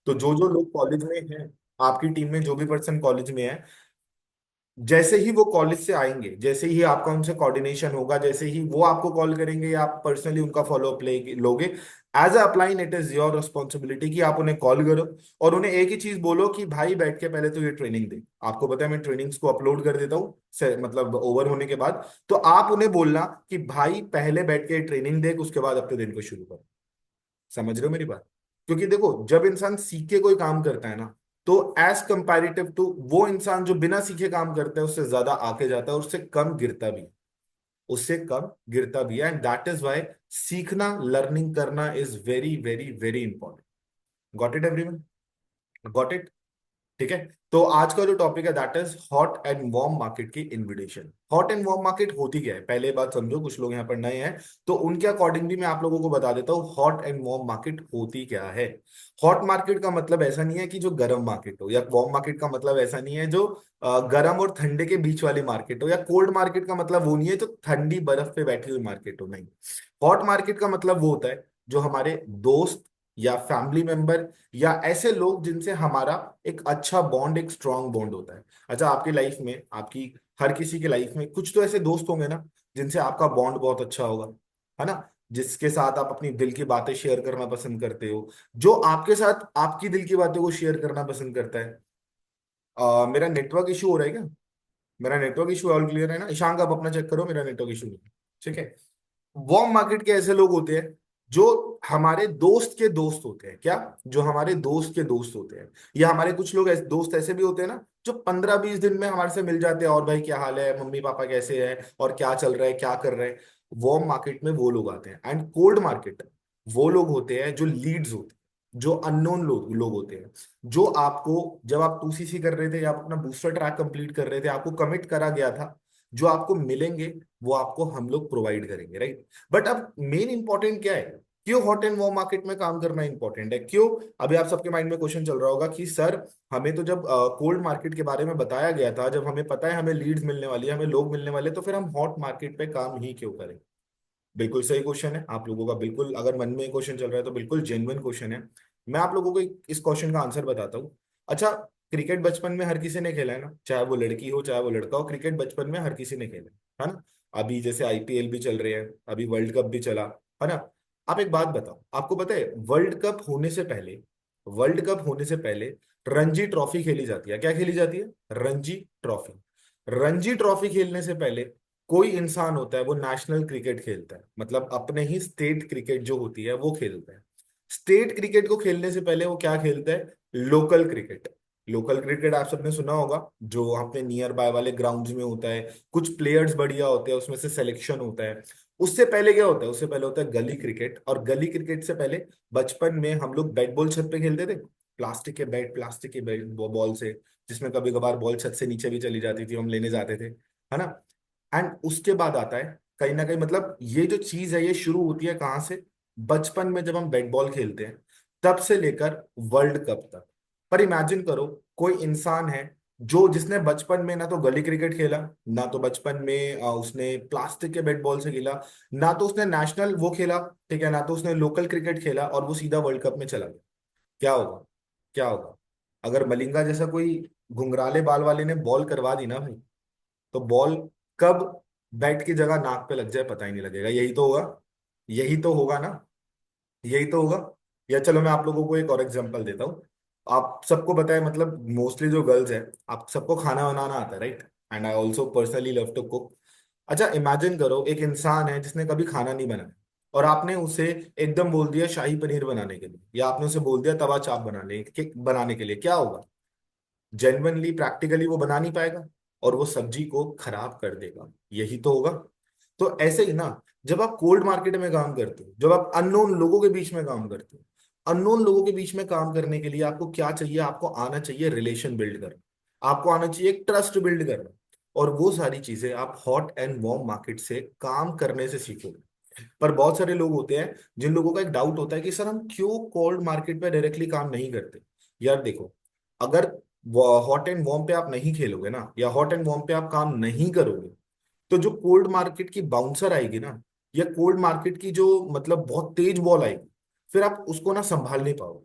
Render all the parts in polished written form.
तो जो जो लोग कॉलेज में हैं, आपकी टीम में जो भी पर्सन कॉलेज में है, जैसे ही वो कॉलेज से आएंगे, जैसे ही आपका उनसे कोऑर्डिनेशन होगा, जैसे ही वो आपको कॉल करेंगे या आप पर्सनली उनका फॉलोअप लोगे, as a upline it is your responsibility कि आप उन्हें कॉल करो और उन्हें एक ही चीज बोलो कि भाई बैठ के पहले तो ये ट्रेनिंग दे। आपको पता है मैं ट्रेनिंग्स को अपलोड कर देता हूँ मतलब ओवर होने के बाद। तो आप उन्हें बोलना कि भाई पहले बैठ के ट्रेनिंग देख, उसके बाद अपने दिन को शुरू कर। समझ रहे हो मेरी बात? क्योंकि देखो, जब इंसान सीख के कोई काम करता है ना, तो एज कंपैरेटिव टू वो इंसान जो बिना सीखे काम करता है, उससे ज्यादा आगे जाता है और उससे कम गिरता भी है। उससे कम गिरता भी है, एंड दैट इज वाई सीखना, लर्निंग करना is very very very important. Got it everyone? Got it? ठीक है। तो आज का जो टॉपिक है that is hot and warm market की invitation. Hot and warm market होती क्या है, पहले बात समझो, कुछ लोग यहाँ पर नए हैं, तो उनके अकॉर्डिंग भी मैं आप लोगों को बता देता हूँ हॉट एंड वार्म मार्केट होती क्या है। हॉट मार्केट का मतलब ऐसा नहीं है कि जो गर्म मार्केट हो, या वार्म मार्केट का मतलब ऐसा नहीं है जो गर्म और ठंडे के बीच वाली मार्केट हो, या कोल्ड मार्केट का मतलब वो नहीं है जो ठंडी बर्फ पे बैठी हुई मार्केट हो, नहीं। हॉट मार्केट का मतलब वो होता है जो हमारे दोस्त या फैमिली मेंबर या ऐसे लोग जिनसे हमारा एक अच्छा बॉन्ड, एक स्ट्रांग बॉन्ड होता है। अच्छा, आपकी लाइफ में, आपकी हर किसी की लाइफ में कुछ तो ऐसे दोस्त होंगे ना जिनसे आपका बॉन्ड बहुत अच्छा होगा, है ना? जिसके साथ आप अपनी दिल की बातें शेयर करना पसंद करते हो, जो आपके साथ आपकी दिल की बातें को शेयर करना पसंद करता है। मेरा नेटवर्क इशू हो रहा है क्या? मेरा नेटवर्क इशू ऑल क्लियर है ना? ईशांक, आप अपना चेक करो, मेरा नेटवर्क इशू नहीं है। ठीक है। वार्म मार्केट के ऐसे लोग होते हैं जो हमारे दोस्त के दोस्त होते हैं। क्या? जो हमारे दोस्त के दोस्त होते हैं। या हमारे कुछ लोग दोस्त ऐसे भी होते हैं ना जो 15-20 दिन में हमारे से मिल जाते हैं, और भाई क्या हाल है, मम्मी पापा कैसे हैं, और क्या चल रहा है, क्या कर रहे हैं। वार्म मार्केट में वो लोग आते हैं। एंड कोल्ड मार्केट वो लोग होते हैं जो लीड्स होते हैं, जो अननोन लोग होते हैं, जो आपको, जब आप 2CC कर रहे थे या आप अपना बूस्टर ट्रैक कंप्लीट कर रहे थे, आपको कमिट करा गया था, जो आपको मिलेंगे वो आपको हम लोग प्रोवाइड करेंगे, राइट? बट अब मेन इंपॉर्टेंट क्या है? क्यों हॉट एंड वार्म मार्केट में काम करना इंपॉर्टेंट है? क्यों? अभी आप सबके माइंड में क्वेश्चन चल रहा होगा कि सर, हमें तो जब कोल्ड मार्केट के बारे में बताया गया था, जब हमें पता है हमें लीड्स मिलने वाली है, हमें लोग मिलने वाले, तो फिर हम हॉट मार्केट पे काम ही क्यों करें? बिल्कुल सही क्वेश्चन है आप लोगों का। बिल्कुल, अगर मन में क्वेश्चन चल रहा है तो बिल्कुल जेन्युइन क्वेश्चन है। मैं आप लोगों को इस क्वेश्चन का आंसर बताता हूँ। अच्छा, क्रिकेट बचपन में हर किसी ने खेला है ना, चाहे वो लड़की हो चाहे वो लड़का हो, क्रिकेट बचपन में हर किसी ने खेला है ना? अभी जैसे IPL भी चल रहे हैं, अभी वर्ल्ड कप भी चला, है ना? आप एक बात बताओ, आपको पता है वर्ल्ड कप होने से पहले रणजी ट्रॉफी खेली जाती है। क्या खेली जाती है? रणजी ट्रॉफी। रणजी ट्रॉफी खेलने से पहले कोई इंसान होता है वो नेशनल क्रिकेट खेलता है, मतलब अपने ही स्टेट क्रिकेट जो होती है वो खेलता है। स्टेट क्रिकेट को खेलने से पहले वो क्या खेलता है? Local cricket. लोकल क्रिकेट आप सबने सुना होगा, जो अपने नियर बाय वाले ग्राउंड्स में होता है, कुछ प्लेयर्स बढ़िया होते हैं, उसमें से सिलेक्शन होता है। उससे पहले क्या होता है? उससे पहले होता है गली क्रिकेट, और गली क्रिकेट से पहले बचपन में हम लोग बैट बॉल छत पे खेलते थे। प्लास्टिक के बैट बॉल से, जिसमें कभी कभार बॉल छत से नीचे भी चली जाती थी, हम लेने जाते थे, है ना? एंड उसके बाद आता है कहीं ना कहीं, मतलब ये जो चीज है ये शुरू होती है कहाँ से? बचपन में जब हम बैट बॉल खेलते हैं, तब से लेकर वर्ल्ड कप तक। पर इमेजिन करो, कोई इंसान है जो जिसने बचपन में ना तो गली क्रिकेट खेला, ना तो बचपन में उसने प्लास्टिक के बैट बॉल से खेला, ना तो उसने नेशनल वो खेला, ठीक है, ना तो उसने लोकल क्रिकेट खेला, और वो सीधा वर्ल्ड कप में चला गया। क्या होगा? क्या होगा? अगर मलिंगा जैसा कोई घुंघराले बाल वाले ने बॉल करवा दी ना भाई, तो बॉल कब बैट की जगह नाक पे लग जाए पता ही नहीं लगेगा। यही तो होगा। यही तो होगा ना? यही तो होगा। या चलो मैं आप लोगों को एक और एग्जांपल देता हूँ। आप सबको पता है, मतलब मोस्टली जो गर्ल्स है, आप सबको खाना बनाना आता है, right? And I also personally love to cook. अच्छा, इमेजिन करो एक इंसान है जिसने कभी खाना नहीं बनाया, और आपने उसे एकदम बोल दिया शाही पनीर बनाने के लिए, या आपने उसे बोल दिया तवा चाप बनाने के लिए, क्या होगा? जेन्युइनली प्रैक्टिकली वो बना नहीं पाएगा, और वो सब्जी को खराब कर देगा। यही तो होगा। तो ऐसे ही ना, जब आप कोल्ड मार्केट में काम करते हो, जब आप अननोन लोगों के बीच में काम करते हो, अननोन लोगों के बीच में काम करने के लिए आपको क्या चाहिए? आपको आना चाहिए रिलेशन बिल्ड करना, आपको आना चाहिए एक ट्रस्ट बिल्ड करना। और वो सारी चीजें आप हॉट एंड वार्म मार्केट से काम करने से सीखोगे। पर बहुत सारे लोग होते हैं जिन लोगों का एक डाउट होता है कि सर, हम क्यों कोल्ड मार्केट पे डायरेक्टली काम नहीं करते? यार देखो, अगर हॉट एंड वार्म पे आप नहीं खेलोगे ना, या हॉट एंड वार्म पे आप काम नहीं करोगे, तो जो कोल्ड मार्केट की बाउंसर आएगी ना, या कोल्ड मार्केट की जो मतलब बहुत तेज बॉल आएगी, फिर आप उसको ना संभाल नहीं पाओगे।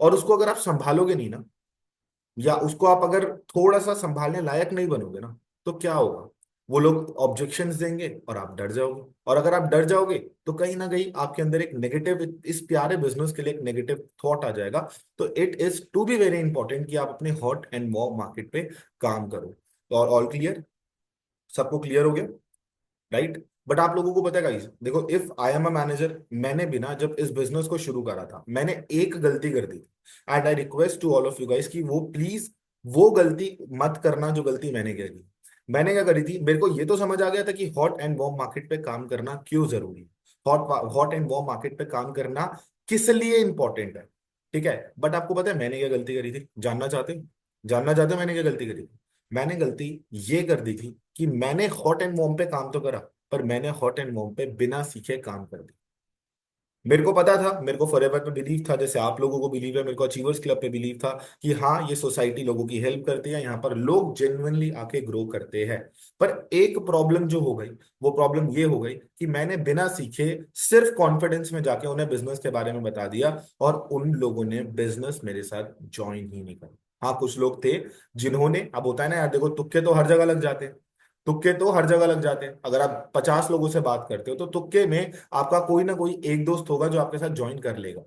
और उसको अगर आप संभालोगे नहीं ना, या उसको आप अगर थोड़ा सा संभालने लायक नहीं बनोगे ना, तो क्या होगा? वो लोग ऑब्जेक्शंस देंगे और आप डर जाओगे, और अगर आप डर जाओगे तो कहीं ना कहीं आपके अंदर एक नेगेटिव, इस प्यारे बिजनेस के लिए एक नेगेटिव थॉट आ जाएगा। तो it is to be very important कि आप अपने हॉट एंड वॉर्म मार्केट पे काम करो। तो और ऑल क्लियर? सबको क्लियर हो गया, राइट? बट आप लोगों को पता है गाइस, देखो, if I am a manager, मैंने भी ना जब इस बिजनेस को शुरू करा था, मैंने एक गलती कर दी थी। And I request to all of you guys कि वो प्लीज वो गलती मत करना जो गलती मैंने करी थी। मैंने क्या करी थी, मेरे को ये तो समझ आ गया था कि हॉट एंड वॉर्म मार्केट पे काम करना क्यों जरूरी है, hot hot and warm market पे काम करना किस लिए इंपॉर्टेंट है, ठीक है? बट आपको पता है मैंने क्या गलती करी थी? जानना चाहते हो? जानना चाहते हो मैंने क्या गलती करी थी? मैंने गलती ये कर दी थी कि मैंने हॉट एंड वॉर्म पे काम तो करा, पर मैंने हॉट एंड मॉम पे बिना सीखे काम कर दिया। मेरे को पता था, मेरे को फॉरएवर पे बिलीव था, जैसे आप लोगों को बिलीव है, मेरे को अचीवर्स क्लब पे बिलीव था कि हाँ ये सोसाइटी लोगों की हेल्प करती है, यहाँ पर लोग जेन्युइनली आके ग्रो करते हैं। पर एक प्रॉब्लम जो हो गई, वो प्रॉब्लम ये हो गई कि मैंने बिना सीखे सिर्फ कॉन्फिडेंस में जाके उन्हें बिजनेस के बारे में बता दिया, और उन लोगों ने बिजनेस मेरे साथ ज्वाइन ही नहीं करा। हाँ, कुछ लोग थे जिन्होंने, अब होता है ना यार, देखो तुक्के तो हर जगह लग जाते हैं। तुक्के तो हर जगह लग जाते हैं। अगर आप 50 लोगों से बात करते हो तो तुक्के में आपका कोई ना कोई एक दोस्त होगा जो आपके साथ ज्वाइन कर लेगा।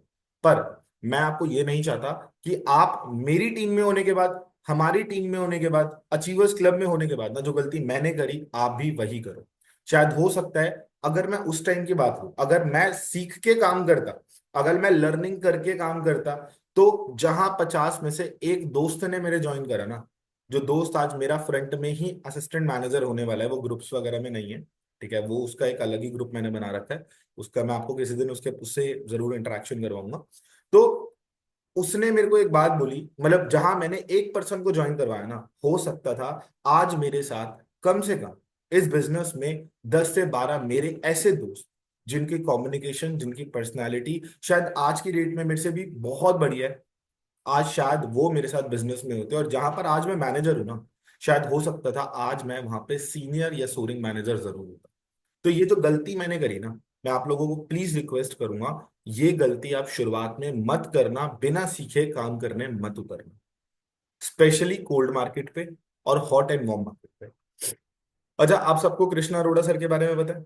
पर मैं आपको ये नहीं चाहता कि आप मेरी टीम में होने के बाद, हमारी टीम में होने के बाद, अचीवर्स क्लब में होने के बाद ना, जो गलती मैंने करी आप भी वही करो। शायद हो सकता है, अगर मैं उस टाइम की बात करूं, अगर मैं सीख के काम करता, अगर मैं लर्निंग करके काम करता, तो जहां 50 में से एक दोस्त ने मेरे ज्वाइन करा ना, जो दोस्त आज मेरा फ्रंट में ही असिस्टेंट मैनेजर होने वाला है, वो ग्रुप्स वगैरह में नहीं है, ठीक है, वो उसका एक अलग ही ग्रुप मैंने बना रखा है। उसका मैं आपको किसी दिन उसके उससे जरूर इंटरेक्शन करवाऊंगा। तो उसने मेरे को एक बात बोली, मतलब जहां मैंने एक पर्सन को ज्वाइन करवाया ना, हो सकता था आज मेरे साथ कम से कम इस बिजनेस में 10 से 12 मेरे ऐसे दोस्त, जिनकी कम्युनिकेशन, जिनकी पर्सनालिटी शायद आज की डेट में मेरे से भी बहुत बढ़िया है, आज शायद वो मेरे साथ बिजनेस में होते, और जहां पर आज मैं मैनेजर हूं ना, शायद हो सकता था आज मैं वहां पे सीनियर या सोरिंग मैनेजर जरूर होता। तो ये जो गलती मैंने करी ना, मैं आप लोगों को प्लीज रिक्वेस्ट करूंगा, ये गलती आप शुरुआत में मत करना, बिना सीखे काम करने मत उतरना, स्पेशली कोल्ड मार्केट पे और हॉट एंड वार्म मार्केट पे। अच्छा, आप सबको कृष्णा अरोड़ा सर के बारे में पता है?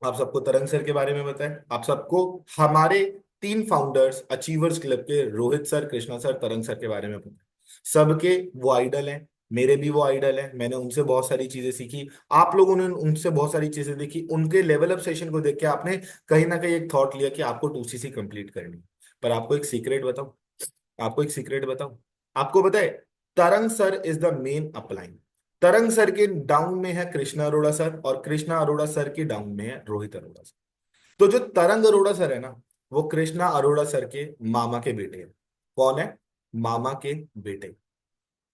आप सबको तरंग सर के बारे में पता है? आप सबको हमारे 3 फाउंडर्स अचीवर्स क्लब के रोहित सर, कृष्णा सर, तरंग सर के बारे में पता है? सबके वो आइडल हैं, मेरे भी वो आइडल हैं, मैंने उनसे बहुत सारी चीजें सीखी, आप लोगों ने उनसे बहुत सारी चीजें देखी, उनके लेवल अप सेशन को देख के आपने कहीं ना कहीं एक थॉट लिया कि आपको 2CC कंप्लीट करनी है। पर आपको एक सीक्रेट बताऊं, आपको एक सीक्रेट बताऊं, आपको पता है, तरंग sir is the main upline. तरंग सर के डाउन में है कृष्णा अरोड़ा सर, और कृष्णा अरोड़ा सर के डाउन में है रोहित अरोड़ा सर। तो जो तरंग अरोड़ा सर है ना, वो कृष्णा अरोड़ा सर के मामा के बेटे हैं। कौन है? मामा के बेटे।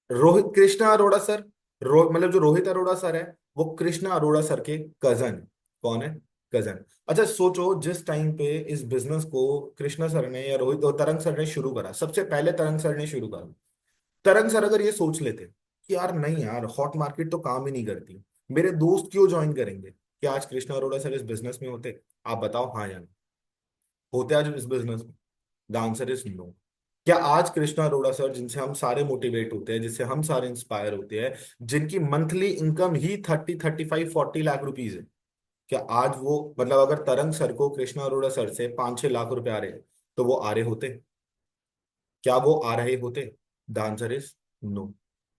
रोहित, कृष्णा अरोड़ा सर, मतलब जो रोहित अरोड़ा सर है, वो कृष्णा अरोड़ा सर के कजन। कौन है? कजन। अच्छा सोचो, जिस टाइम पे इस बिजनेस को कृष्णा सर ने या रोहित और तरंग सर ने शुरू करा, सबसे पहले तरंग सर ने शुरू करा। तरंग सर अगर ये सोच लेते कि यार नहीं यार, हॉट मार्केट तो काम ही नहीं करती, मेरे दोस्त क्यों ज्वाइन करेंगे, क्या आज कृष्णा अरोड़ा सर इस बिजनेस में होते? आप बताओ हाँ या नहीं? होते आज इस बिजनेस में? The answer is no. क्या आज कृष्णा अरोड़ा सर, जिनसे हम सारे मोटिवेट होते हैं, जिससे हम सारे इंस्पायर होते हैं, जिनकी मंथली इनकम ही 30, 35, 40 लाख रुपीज है, क्या आज वो, मतलब अगर तरंग सर को कृष्णा अरोड़ा सर से 5-6 लाख रुपए आ रहे हैं, तो वो आ रहे होते? क्या वो आ रहे होते? The answer is no,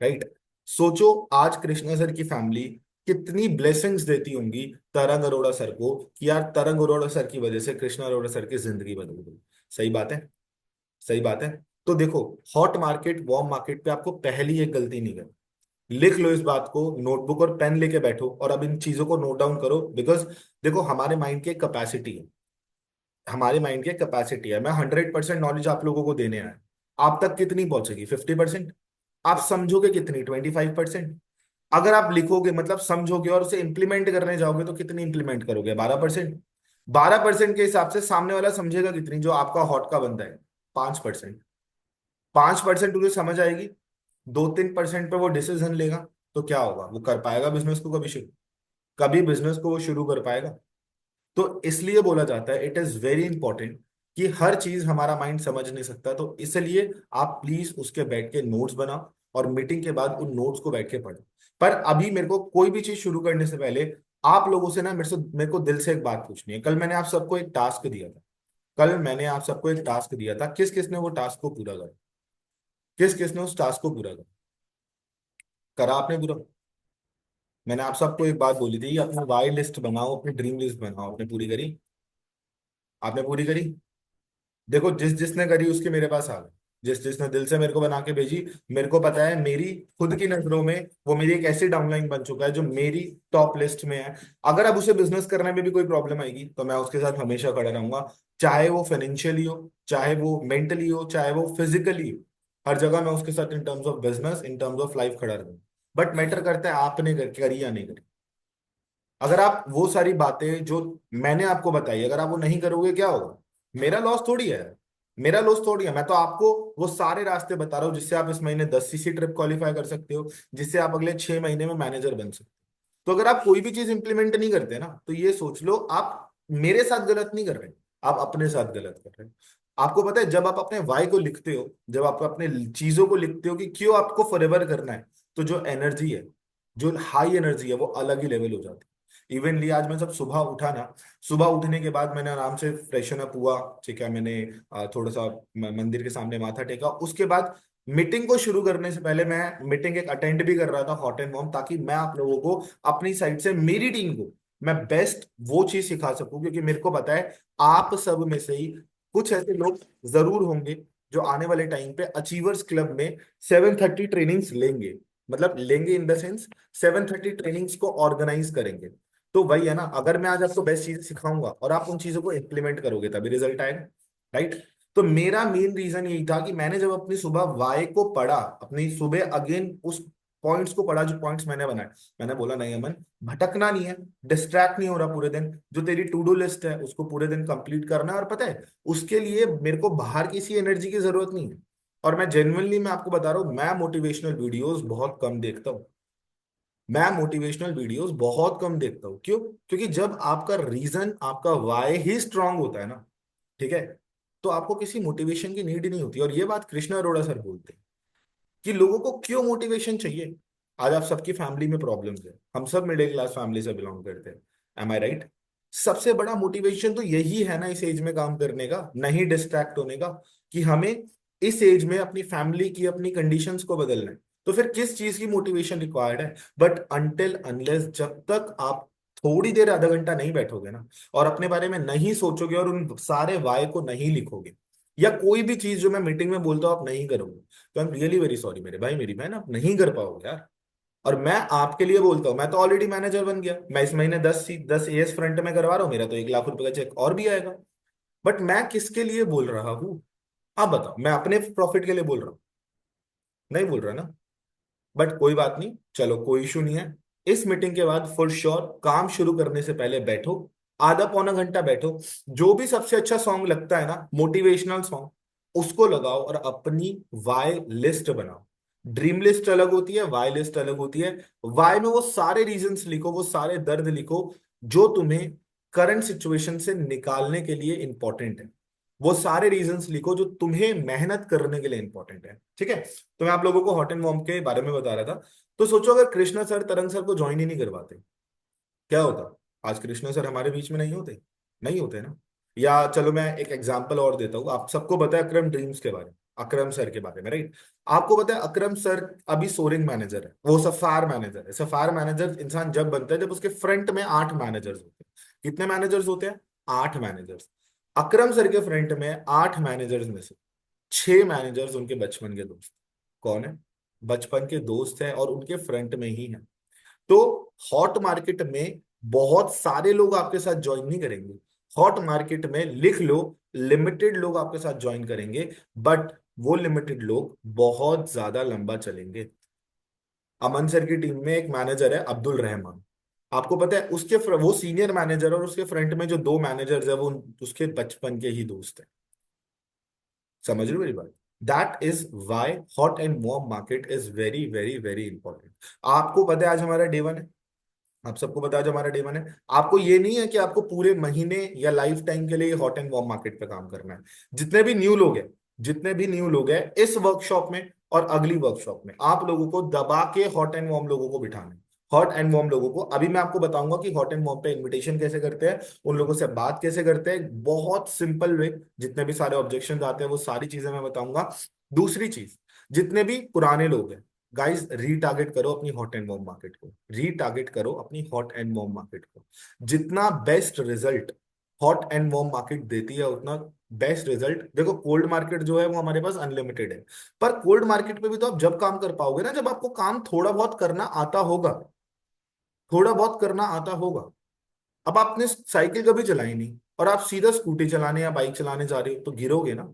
right? सोचो, आज कृष्णा सर की फैमिली कितनी ब्लेसिंग्स देती होंगी तरंग अरोड़ा सर को, कि यार तरंग अरोड़ा सर की वजह से कृष्णा अरोड़ा सर की जिंदगी बदल गई। सही बात है, सही बात है। तो देखो, हॉट मार्केट वार्म मार्केट पे आपको पहली एक गलती नहीं करनी। लिख लो इस बात को, नोटबुक और पेन लेके बैठो और अब इन चीजों को नोट डाउन करो, बिकॉज देखो, हमारे माइंड की कैपेसिटी है, हमारे माइंड की कैपेसिटी है। मैं 100% नॉलेज आप लोगों को देने आया, आप तक कितनी पहुंचेगी? 50%। आप समझोगे कितनी? 25%। अगर आप लिखोगे मतलब समझोगे और उसे इंप्लीमेंट करने जाओगे तो कितनी इंप्लीमेंट करोगे? 12%। 12% के हिसाब से सामने वाला समझेगा कितनी, जो आपका हॉट का बंदा है? 5%। 5% उसे समझ आएगी, 2-3% पे वो डिसीजन लेगा, तो क्या होगा? वो कर पाएगा बिजनेस को कभी शुरू? कभी बिजनेस को वो शुरू कर पाएगा? तो इसलिए बोला जाता है, इट इज वेरी इंपॉर्टेंट कि हर चीज हमारा माइंड समझ नहीं सकता, तो इसलिए आप प्लीज उसके बैठ के नोट्स बनाओ और मीटिंग के बाद उन नोट्स को बैठ के पढ़ो। पर अभी मेरे को कोई भी चीज शुरू करने से पहले आप लोगों से ना मेरे को दिल से एक बात पूछनी है। कल मैंने आप सबको एक टास्क दिया था। कल मैंने आप सबको एक टास्क दिया था, किस किस ने वो टास्क को पूरा करा? किस किस ने उस टास्क को पूरा करा? करा आपने पूरा? मैंने आप सबको एक बात बोली थी, अपनी वाई लिस्ट बनाओ, अपनी ड्रीम लिस्ट बनाओ। आपने पूरी करी? आपने पूरी करी? देखो, जिस जिसने करी उसके मेरे पास आ गए। जिस जिसने दिल से मेरे को बना के भेजी, मेरे को पता है मेरी खुद की नजरों में वो मेरी एक ऐसी डाउनलाइन बन चुका है जो मेरी टॉप लिस्ट में है। अगर अब उसे बिजनेस करने में भी कोई प्रॉब्लम आएगी तो मैं उसके साथ हमेशा खड़ा रहूंगा, चाहे वो फाइनेंशियली हो, चाहे वो मेंटली हो, चाहे वो फिजिकली हो। हर जगह मैं उसके साथ in terms of business, in terms of life खड़ा रहूंगा। बट मैटर करता है आपने करी या नहीं करी। अगर आप वो सारी बातें जो मैंने आपको बताई, अगर आप वो नहीं करोगे, क्या होगा? मेरा लॉस थोड़ी है। मेरा लॉस थोड़ी है। मैं तो आपको वो सारे रास्ते बता रहा हूँ जिससे आप इस महीने 10 सीसी ट्रिप क्वालिफाई कर सकते हो, जिससे आप अगले 6 महीने में मैनेजर बन सकते हो। तो अगर आप कोई भी चीज इंप्लीमेंट नहीं करते ना, तो ये सोच लो आप मेरे साथ गलत नहीं कर रहे, आप अपने साथ गलत कर रहे हो। आपको पता है, जब आप अपने वाई को लिखते हो, जब आप अपने चीजों को लिखते हो कि क्यों आपको फॉरएवर करना है, तो जो एनर्जी है, जो हाई एनर्जी है, वो अलग ही लेवल हो जाती है। इवनली आज मैं जब सुबह उठा ना, सुबह उठने के बाद मैंने आराम से फ्रेशन अप हुआ, ठीक है, मैंने थोड़ा सा मंदिर के सामने माथा टेका। उसके बाद मीटिंग को शुरू करने से पहले मैं मीटिंग एक अटेंड भी कर रहा था, हॉट एंड वार्म, ताकि मैं आप लोगों को अपनी साइड से, मेरी टीम को मैं बेस्ट वो चीज सिखा सकूं। क्योंकि मेरे को पता है आप सब में से ही कुछ ऐसे लोग जरूर होंगे जो आने वाले टाइम पे अचीवर्स क्लब में 7:30 ट्रेनिंग्स लेंगे। मतलब लेंगे इन द सेंस 7:30 ट्रेनिंग्स को ऑर्गेनाइज करेंगे। तो वही है ना, अगर मैं आज आपको बेस्ट चीज सिखाऊंगा और आप उन चीजों को इंप्लीमेंट करोगे तभी रिजल्ट आएगा, राइट? तो मेरा मेन रीजन यही था कि मैंने जब अपनी सुबह वाई को पढ़ा, अपनी सुबह अगेन उस पॉइंट्स को पढ़ा जो पॉइंट्स मैंने बनाए, मैंने बोला नहीं अमन, भटकना नहीं है, डिस्ट्रैक्ट नहीं हो रहा पूरे दिन। जो तेरी टू डू लिस्ट है उसको पूरे दिन कंप्लीट करना है। और पता है, उसके लिए मेरे को बाहर किसी एनर्जी की जरूरत नहीं है। और मैं जेन्युइनली मैं आपको बता रहा हूँ, मैं मोटिवेशनल वीडियोस बहुत कम देखता हूँ। मैं मोटिवेशनल वीडियोस बहुत कम देखता हूँ। क्यों? क्योंकि जब आपका रीजन, आपका वाई ही स्ट्रांग होता है ना, ठीक है, तो आपको किसी मोटिवेशन की नीड ही नहीं होती। और ये बात कृष्णा अरोड़ा सर बोलते हैं कि लोगों को क्यों मोटिवेशन चाहिए। आज आप सबकी फैमिली में प्रॉब्लम्स है, हम सब मिडिल क्लास फैमिली से बिलोंग करते हैं, एम आई राइट? सबसे बड़ा मोटिवेशन तो यही है ना इस एज में काम करने का, नहीं डिस्ट्रैक्ट होने का, कि हमें इस एज में अपनी फैमिली की, अपनी कंडीशंस को बदलना है। तो फिर किस चीज की मोटिवेशन रिक्वायर्ड है? बट अनटिल अनलेस, जब तक आप थोड़ी देर, आधा घंटा नहीं बैठोगे ना, और अपने बारे में नहीं सोचोगे और उन सारे वाय को नहीं लिखोगे, या कोई भी चीज जो मैं मीटिंग में बोलता हूं आप नहीं करोगे, तो I am really very sorry मेरे भाई, मेरी बहन, आप नहीं कर पाओगे यार। और मैं आपके लिए बोलता हूँ, मैं तो ऑलरेडी मैनेजर बन गया, मैं इस महीने 10 एएस फ्रंट में करवा रहा हूँ, मेरा तो 1 लाख रुपए का चेक और भी आएगा। बट मैं किसके लिए बोल रहा हूँ? आप बताओ, मैं अपने प्रॉफिट के लिए बोल रहा हूँ? नहीं बोल रहा ना। बट कोई बात नहीं, चलो कोई इशू नहीं है। इस मीटिंग के बाद फॉर श्योर काम शुरू करने से पहले बैठो, आधा पौना घंटा बैठो, जो भी सबसे अच्छा सॉन्ग लगता है ना, मोटिवेशनल सॉन्ग, उसको लगाओ और अपनी वाई लिस्ट बनाओ। ड्रीम लिस्ट अलग होती है, वाई लिस्ट अलग होती है। वाई में वो सारे रीजंस लिखो, वो सारे दर्द लिखो जो तुम्हें करंट सिचुएशन से निकालने के लिए इंपॉर्टेंट है। वो सारे रीजंस लिखो जो तुम्हें मेहनत करने के लिए इंपॉर्टेंट है, ठीक है? तो मैं आप लोगों को हॉट एंड वॉर्म के बारे में बता रहा था। तो सोचो, अगर कृष्णा सर तरंग सर को ज्वाइन ही नहीं करवाते, क्या होता? आज कृष्णा सर हमारे बीच में नहीं होते, नहीं होते ना। या चलो मैं एक एग्जांपल और देता हूँ, आप सबको पता है अक्रम ड्रीम्स के बारे में, अक्रम सर के बारे में, राइट? आपको पता है अक्रम सर अभी सोरिंग मैनेजर है, वो सफायर मैनेजर है। सफायर मैनेजर इंसान जब बनता है जब उसके फ्रंट में 8 मैनेजर्स होते हैं। कितने मैनेजर्स होते हैं? 8 मैनेजर्स। अक्रम सर के फ्रंट में 8 मैनेजर्स में से 6 मैनेजर्स उनके बचपन के दोस्त। कौन है? बचपन के दोस्त है और उनके फ्रंट में ही है। तो हॉट मार्केट में बहुत सारे लोग आपके साथ ज्वाइन नहीं करेंगे। हॉट मार्केट में लिख लो, लिमिटेड लोग आपके साथ ज्वाइन करेंगे। बट वो लिमिटेड लोग बहुत ज्यादा लंबा चलेंगे। अमन सर की टीम में एक मैनेजर है अब्दुल रहमान। आपको पता है उसके वो सीनियर मैनेजर और उसके फ्रंट में जो 2 मैनेजर्स है वो उसके बचपन के ही दोस्त है। समझ रहे हो मेरी बात? That is why hot and warm market is very very very important. आपको पता है आज हमारा डे 1 है। आप सबको पता है जो हमारा डे वन है, आपको ये नहीं है कि आपको पूरे महीने या लाइफ टाइम के लिए हॉट एंड वार्म मार्केट पे काम करना है। जितने भी न्यू लोग हैं, जितने भी न्यू लोग हैं इस वर्कशॉप में और अगली वर्कशॉप में, आप लोगों को दबा के हॉट एंड वार्म लोगों को बिठाना है। हॉट एंड वार्म लोगों को अभी मैं आपको बताऊंगा कि हॉट एंड वार्म पे इनविटेशन कैसे करते हैं, उन लोगों से बात कैसे करते हैं, बहुत सिंपल वे। जितने भी सारे ऑब्जेक्शन आते हैं वो सारी चीजें मैं बताऊंगा। दूसरी चीज, जितने भी पुराने लोग हैं, गाइस रीटारगेट करो अपनी हॉट एंड वार्म मार्केट को, रीटारगेट करो अपनी हॉट एंड वार्म मार्केट को। जितना best result hot and warm market देती है उतना बेस्ट रिजल्ट, देखो कोल्ड मार्केट जो है वो हमारे पास अनलिमिटेड है, पर कोल्ड मार्केट पे भी तो आप जब काम कर पाओगे ना जब आपको काम थोड़ा बहुत करना आता होगा, थोड़ा बहुत करना आता होगा। अब आपने साइकिल कभी चलाई नहीं और आप सीधा स्कूटी चलाने या बाइक चलाने जा रहे हो तो गिरोगे ना,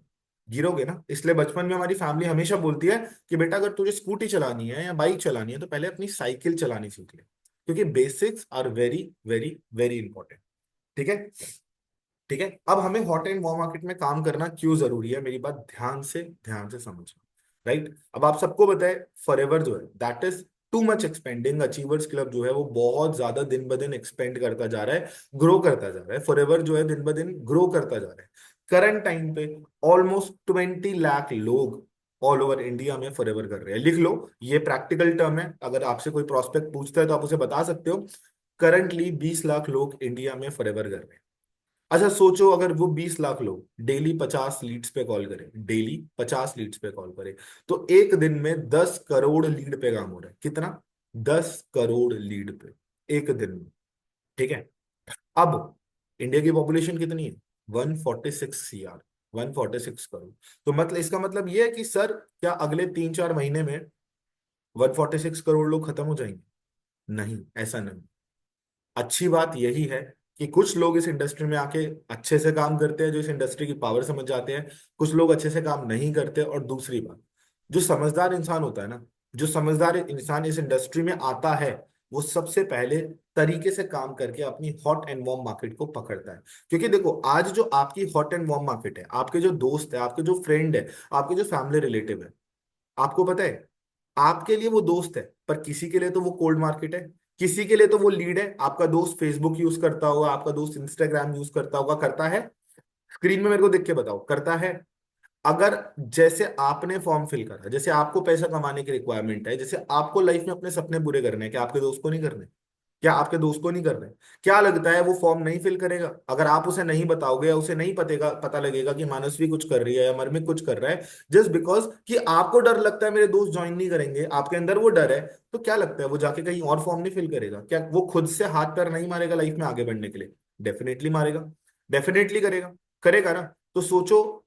गिरोगे ना। इसलिए बचपन में हमारी फैमिली हमेशा बोलती है कि बेटा अगर तुझे स्कूटी चलानी है या बाइक चलानी है तो पहले अपनी साइकिल चलानी सीख ले, क्योंकि basics are very very very important. ठीक है, ठीक है। अब हमें हॉट एंड वार्म मार्केट में काम करना क्यों जरूरी है, मेरी बात ध्यान से समझना। राइट, अब आप सबको बताए फॉरएवर जो है that is too much expanding, achievers club जो है वो बहुत ज्यादा दिन ब दिन एक्सपेंड करता जा रहा है, ग्रो करता जा रहा है। फॉरएवर जो है दिन ब दिन ग्रो करता जा रहा है। करंट टाइम पे ऑलमोस्ट 20 लाख लोग ऑल ओवर इंडिया में फॉरएवर कर रहे हैं। लिख लो, ये प्रैक्टिकल टर्म है, अगर आपसे कोई प्रोस्पेक्ट पूछता है तो आप उसे बता सकते हो। करंटली 20 लाख लोग इंडिया में फॉरएवर कर रहे हैं। अच्छा सोचो, अगर वो 20 लाख लोग डेली 50 लीड्स पे कॉल करें, डेली 50 लीड्स पे कॉल करें, तो एक दिन में 10 करोड़ लीड पे काम हो रहा है। कितना? 10 करोड़ लीड पे एक दिन में। ठीक है। अब इंडिया की पॉपुलेशन कितनी है? 146 CR, 146 करोड़। तो मतलब इसका मतलब ये है कि सर क्या अगले 3-4 महीने में 146 करोड़ लोग खत्म हो जाएंगे? नहीं, ऐसा नहीं। अच्छी बात यही है कि कुछ लोग इस इंडस्ट्री में आके अच्छे से काम करते हैं, जो इस इंडस्ट्री की पावर समझ जाते हैं, कुछ लोग अच्छे से काम नहीं करते। और दूसरी बात, जो समझदार इंसान होता है ना, जो समझदार इंसान इस इंडस्ट्री में आता है, वो सबसे पहले तरीके से काम करके अपनी हॉट एंड वार्म मार्केट को पकड़ता है। क्योंकि देखो आज जो आपकी हॉट एंड वार्म मार्केट है, आपके जो दोस्त है, आपके जो फ्रेंड है, आपके जो फैमिली रिलेटिव है, आपको पता है आपके लिए वो दोस्त है, पर किसी के लिए तो वो कोल्ड मार्केट है, किसी के लिए तो वो लीड है। आपका दोस्त फेसबुक यूज करता होगा, आपका दोस्त इंस्टाग्राम यूज करता होगा, करता है? स्क्रीन में मेरे को देख के बताओ, करता है? अगर जैसे आपने फॉर्म फिल करा, जैसे आपको पैसा कमाने की रिक्वायरमेंट है, जैसे आपको लाइफ में अपने सपने पूरे करने हैं, क्या आपके दोस्त को नहीं करने? क्या आपके दोस्त को नहीं कर रहे? क्या लगता है वो फॉर्म नहीं फिल करेगा? अगर आप उसे नहीं बताओगे या उसे नहीं पतेगा, पता लगेगा कि मानसवी कुछ कर रही है या मर्मिक कुछ कर रहा है, जस्ट बिकॉज कि आपको डर लगता है मेरे दोस्त ज्वाइन नहीं करेंगे, आपके अंदर वो डर है, तो क्या लगता है वो जाके कहीं और फॉर्म नहीं फिल करेगा? क्या वो खुद से हाथ पैर नहीं मारेगा लाइफ में आगे बढ़ने के लिए? डेफिनेटली मारेगा, डेफिनेटली करेगा, करेगा ना। तो सोचो